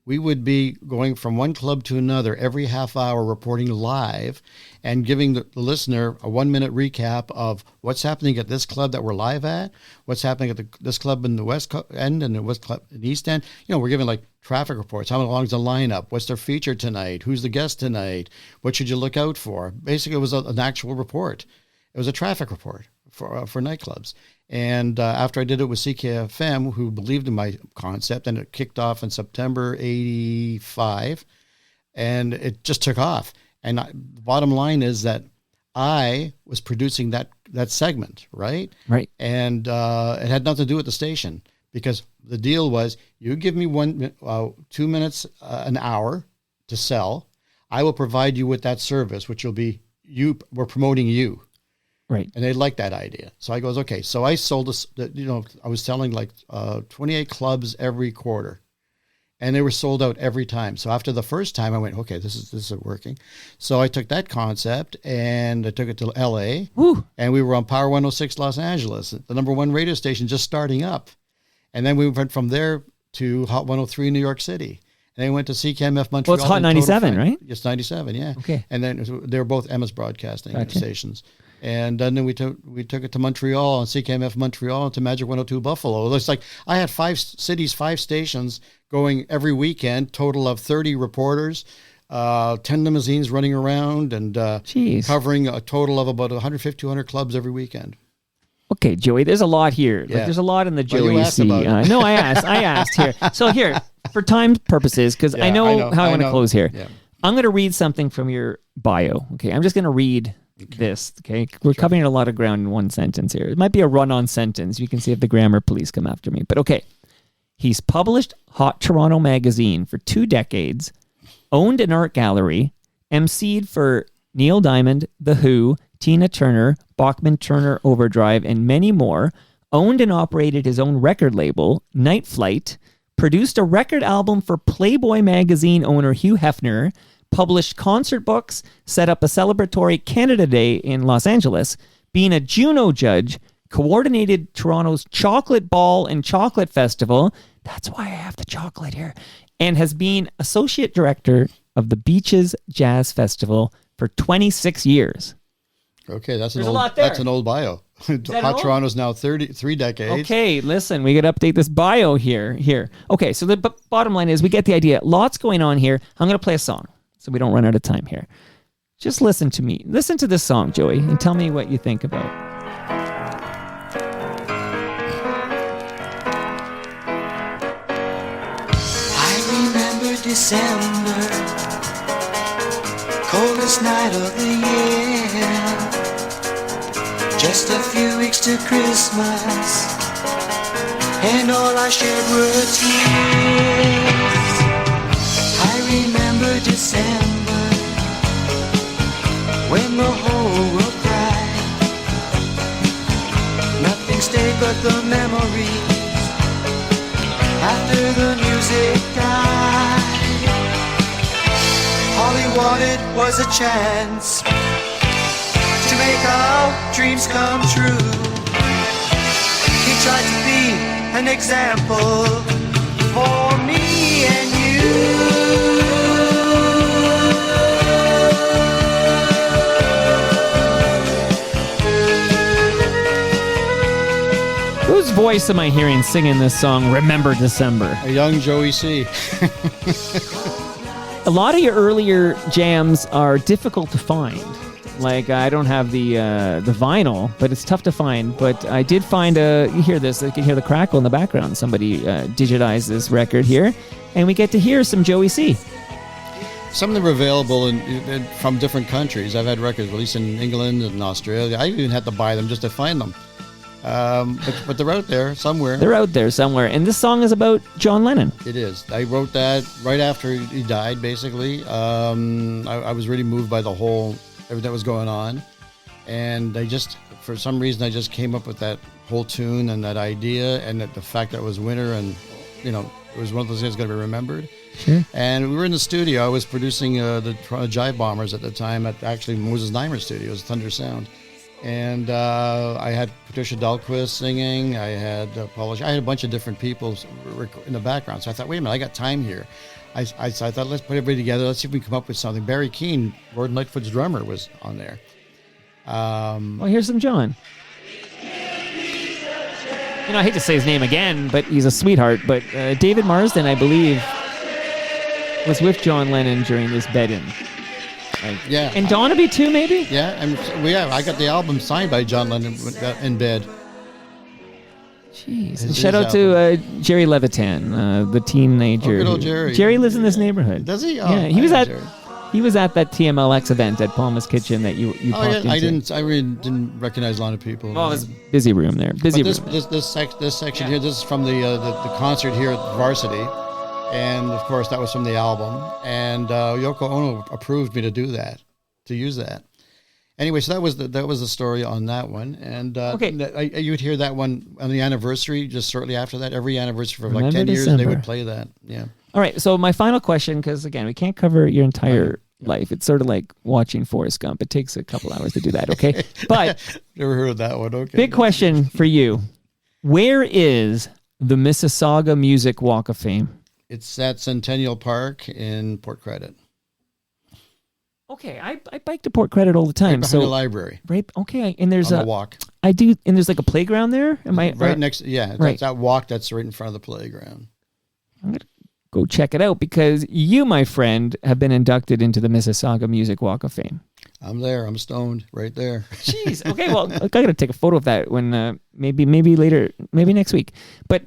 we would be going from one club to another every half hour, reporting live and giving the listener a 1-minute recap of what's happening at this club that we're live at, what's happening at this club in the West End and the West Club in the East End. We're giving like traffic reports. How long's the lineup? What's their feature tonight? Who's the guest tonight? What should you look out for? Basically, it was an actual report. It was a traffic report for nightclubs. And after I did it with CKFM, who believed in my concept, and it kicked off in September 85, and it just took off. And the bottom line is that I was producing that segment, right? Right. And it had nothing to do with the station, because the deal was you give me 2 minutes, an hour to sell. I will provide you with that service, which will be we're promoting you. Right. And they liked that idea. So I goes, okay. So I sold this, I was selling like 28 clubs every quarter, and they were sold out every time. So after the first time I went, okay, this is working. So I took that concept and I took it to LA. Woo. And we were on Power 106 Los Angeles, the #1 radio station, just starting up. And then we went from there to Hot 103 New York City. And then we went to CKMF Montreal. Well, it's Hot 97, right? Yes, 97, yeah. Okay. And then they were both Emma's broadcasting stations. And then we took it to Montreal on CKMF Montreal and to Magic 102 Buffalo. It's like I had 5 cities, 5 stations going every weekend, total of 30 reporters, 10 limousines running around, and covering a total of about 150, 200 clubs every weekend. Okay, Joey, there's a lot here. Yeah. Like, there's a lot in the Well, Joey Cee. No, I asked here. So here, for time purposes, because I know how I want to close here. Yeah. I'm going to read something from your bio. Okay, I'm just going to read this. Okay, we're covering a lot of ground in one sentence here. It might be a run-on sentence. You can see if the grammar police come after me. But okay, he's published Hot Toronto Magazine for 2 decades, owned an art gallery, emceed for Neil Diamond, The Who, Tina Turner, Bachman Turner Overdrive, and many more, owned and operated his own record label, Night Flight, produced a record album for Playboy magazine owner Hugh Hefner, published concert books, set up a celebratory Canada Day in Los Angeles, being a Juno judge, coordinated Toronto's Chocolate Ball and Chocolate Festival, that's why I have the chocolate here, and has been associate director of the Beaches Jazz Festival for 26 years. Okay, that's There's a lot there. That's an old bio. all? Toronto's now 3 decades. Okay, listen, we got to update this bio here. Okay, so the bottom line is we get the idea. Lots going on here. I'm going to play a song so we don't run out of time here. Just listen to me. Listen to this song, Joey, and tell me what you think about it. I remember December, coldest night of the year. Just a few weeks to Christmas, and all I shared were tears. I remember December, when the whole world cried. Nothing stayed but the memories after the music died. All he wanted was a chance to make our dreams come true. He tried to be an example for me and you. Whose voice am I hearing singing this song, Remember December? A young Joey Cee. A lot of your earlier jams are difficult to find. Like, I don't have the vinyl, but it's tough to find. But I did find you hear this, you can hear the crackle in the background. Somebody digitized this record here, and we get to hear some Joey Cee. Some of them are available from different countries. I've had records released in England and Australia. I even had to buy them just to find them. But they're out there somewhere. They're out there somewhere. And this song is about John Lennon. It is. I wrote that right after he died, basically. I was really moved by everything that was going on. And for some reason, I just came up with that whole tune and that idea, and that the fact that it was winter and, it was one of those things that's going to be remembered. Sure. And we were in the studio. I was producing the Toronto Jive Bombers at the time at actually Moses Neimer's studios, Thunder Sound. And I had Patricia Dahlquist singing. I had Paula. I had a bunch of different people in the background. So I thought, wait a minute, I got time here. I thought, let's put everybody together. Let's see if we can come up with something. Barry Keane, Gordon Lightfoot's drummer, was on there. Well, here's some John. I hate to say his name again, but he's a sweetheart. But David Marsden, I believe, was with John Lennon during this bed-in. Yeah. And Donaby too, maybe? Yeah, and I got the album signed by John Lennon in bed. Jeez. And shout out to Jerry Levitan, the teenager. Oh, good old Jerry. Jerry lives in this neighborhood. Does he? Oh, yeah, he was at that TMLX event at Palma's Kitchen that you popped into. I really didn't recognize a lot of people. Well, it was busy room there. Busy room. This section here, this is from the concert here at Varsity. And, of course, that was from the album. And Yoko Ono approved me to use that. Anyway, so that was the story on that one. And you would hear that one on the anniversary just shortly after that. Every anniversary for like 10 years, they would play that. Yeah. All right, so my final question, because, again, we can't cover your entire life. It's sort of like watching Forrest Gump. It takes a couple hours to do that, okay? But never heard of that one, okay. Big question for you. Where is the Mississauga Music Walk of Fame? It's at Centennial Park in Port Credit. Okay, I bike to Port Credit all the time. Right behind the library. Right. Okay, and there's on the walk. I do, and there's like a playground there. Right next? Yeah, right. That walk that's right in front of the playground. I'm gonna go check it out because you, my friend, have been inducted into the Mississauga Music Walk of Fame. I'm there. I'm stoned right there. Jeez. Okay. Well, I got to take a photo of that when maybe later, maybe next week. But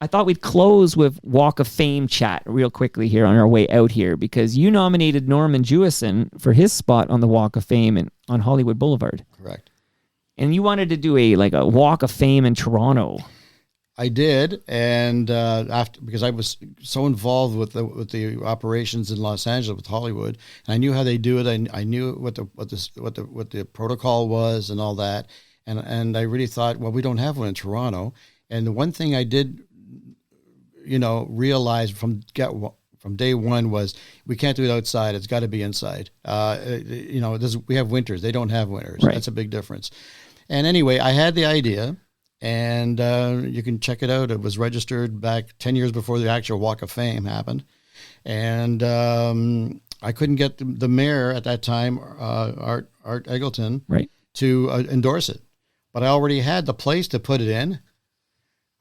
I thought we'd close with Walk of Fame chat real quickly here on our way out here because you nominated Norman Jewison for his spot on the Walk of Fame on Hollywood Boulevard. Correct. And you wanted to do a Walk of Fame in Toronto. I did, and because I was so involved with the operations in Los Angeles with Hollywood, and I knew how they do it. I knew what the protocol was and all that, and I really thought, well, we don't have one in Toronto. And the one thing I did, realize from day one was we can't do it outside. It's got to be inside. We have winters. They don't have winters. Right. That's a big difference. And anyway, I had the idea. And you can check it out. It was registered back 10 years before the actual Walk of Fame happened. And I couldn't get the mayor at that time, Art Eggleton, right, to endorse it. but I already had the place to put it in.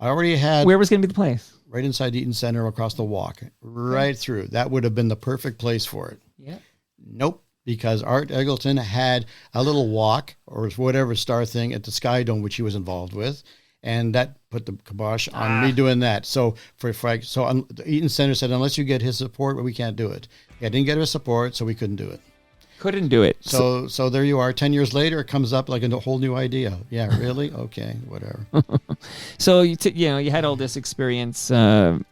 I already had Where was going to be the place? right inside Eaton Center across the walk, right through. That would have been the perfect place for it. Yeah. Nope, because Art Eggleton had a little walk or whatever star thing at the Sky Dome, which he was involved with, and that put the kibosh on me doing that. So the Eaton Center said, unless you get his support, we can't do it. I didn't get his support, so we couldn't do it. Couldn't do it. So there you are. 10 years later, it comes up like a whole new idea. Yeah, really? Okay, whatever. So you had all this experience. I'm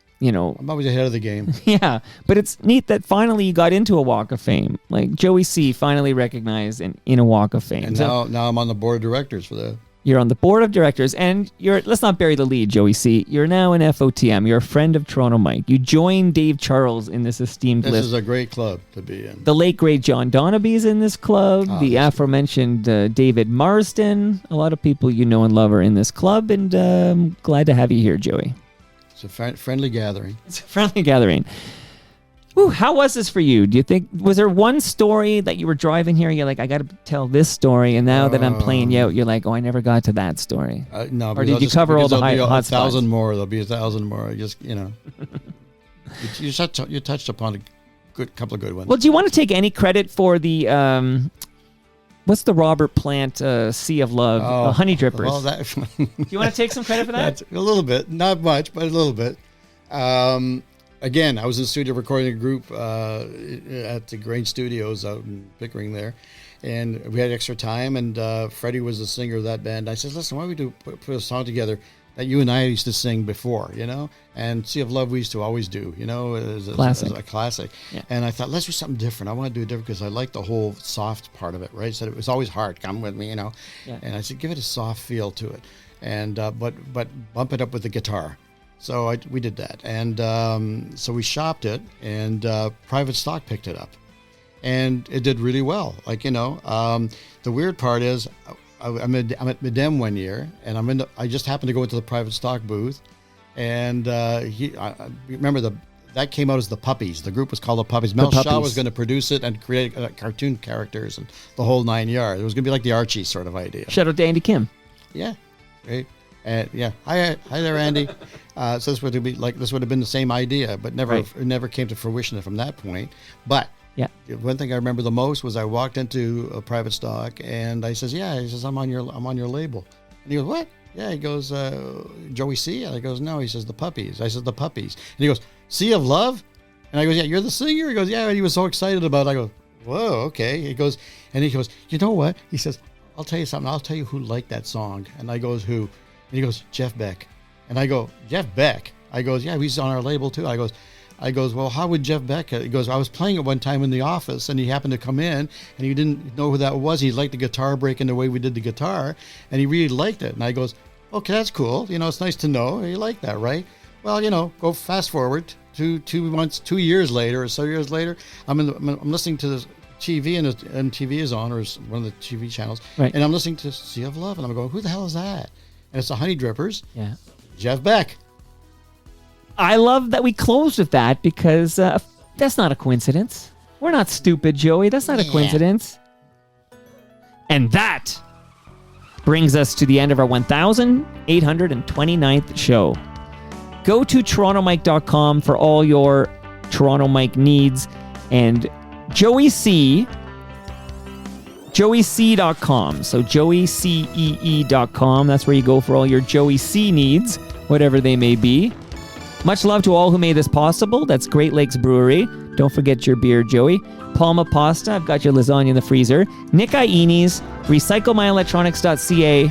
always ahead of the game. Yeah, but it's neat that finally you got into a Walk of Fame. Like Joey Cee finally recognized in a Walk of Fame. And now I'm on the board of directors for that. You're on the board of directors, and let's not bury the lead, Joey Cee. You're now an FOTM. You're a friend of Toronto Mike. You joined Dave Charles in this esteemed list. This is a great club to be in. The late, great John Donaby's in this club. The aforementioned David Marsden. A lot of people you know and love are in this club, and I'm glad to have you here, Joey. It's a friendly gathering. It's a friendly gathering. Ooh, how was this for you? Do you think, was there one story that you were driving here and you're like, I got to tell this story, and now that I'm playing you out, you're like, oh, I never got to that story? No. Or did you cover all the hot spots? 1,000 more. There'll be 1,000 more. Just, you touched upon a couple of good ones. Well, do you want to take any credit for the, what's the Robert Plant Sea of Love, Honey Drippers? Well, Do you want to take some credit for that? A little bit. Not much, but a little bit. Again, I was in the studio recording a group at the Grange Studios out in Pickering there, and we had extra time, and Freddie was the singer of that band. I said, listen, why don't we put a song together that you and I used to sing before, and Sea of Love we used to always do, as a classic. Yeah. And I thought, let's do something different. I want to do it different because I like the whole soft part of it, right? So it was always hard, come with me, Yeah. And I said, give it a soft feel to it, and but bump it up with the guitar. So we did that, and so we shopped it, and Private Stock picked it up, and it did really well. The weird part is, I'm at Medem one year, and I just happened to go into the Private Stock booth, and remember that came out as the Puppies. The group was called the Puppies. Mel Shaw was going to produce it and create cartoon characters and the whole 9 yards. It was going to be like the Archie sort of idea. Shout out to Andy Kim. Yeah, great. Hi there, Andy. So this would have been the same idea, but never came to fruition from that point. But one thing I remember the most was I walked into a Private Stock, and I says, he says, I'm on your label, and he goes, what? Yeah, he goes, Joey Cee, and I goes, no, he says the Puppies. I said the Puppies, and he goes, Sea of Love, and I goes, yeah, you're the singer. He goes, yeah, and he was so excited about it. I go, whoa, okay. He goes, you know what? He says, I'll tell you something. I'll tell you who liked that song, and I goes, who? And he goes, Jeff Beck. And I go, Jeff Beck? I goes, yeah, he's on our label too. I goes, well, how would Jeff Beck? He goes, I was playing it one time in the office, and he happened to come in, and he didn't know who that was. He liked the guitar break and the way we did the guitar, and he really liked it. And I goes, okay, that's cool. It's nice to know. You like that, right? Well, go fast forward 2 years later or so years later, I'm listening to this TV, and MTV is on, or one of the TV channels, right. And I'm listening to Sea of Love, and I'm going, who the hell is that? And it's the Honey Drippers. Yeah. Jeff Beck. I love that we closed with that because that's not a coincidence. We're not stupid, Joey. That's not a coincidence. And that brings us to the end of our 1,829th show. Go to TorontoMike.com for all your Toronto Mike needs. And Joey Cee, JoeyCee.com. So JoeyCee.com. That's where you go for all your Joey Cee needs, whatever they may be. Much love to all who made this possible. That's Great Lakes Brewery. Don't forget your beer, Joey. Palma Pasta. I've got your lasagna in the freezer. Nick Ieni's, RecycleMyElectronics.ca,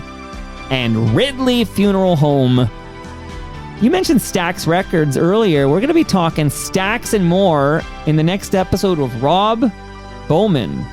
and Ridley Funeral Home. You mentioned Stax Records earlier. We're going to be talking Stax and more in the next episode with Rob Bowman.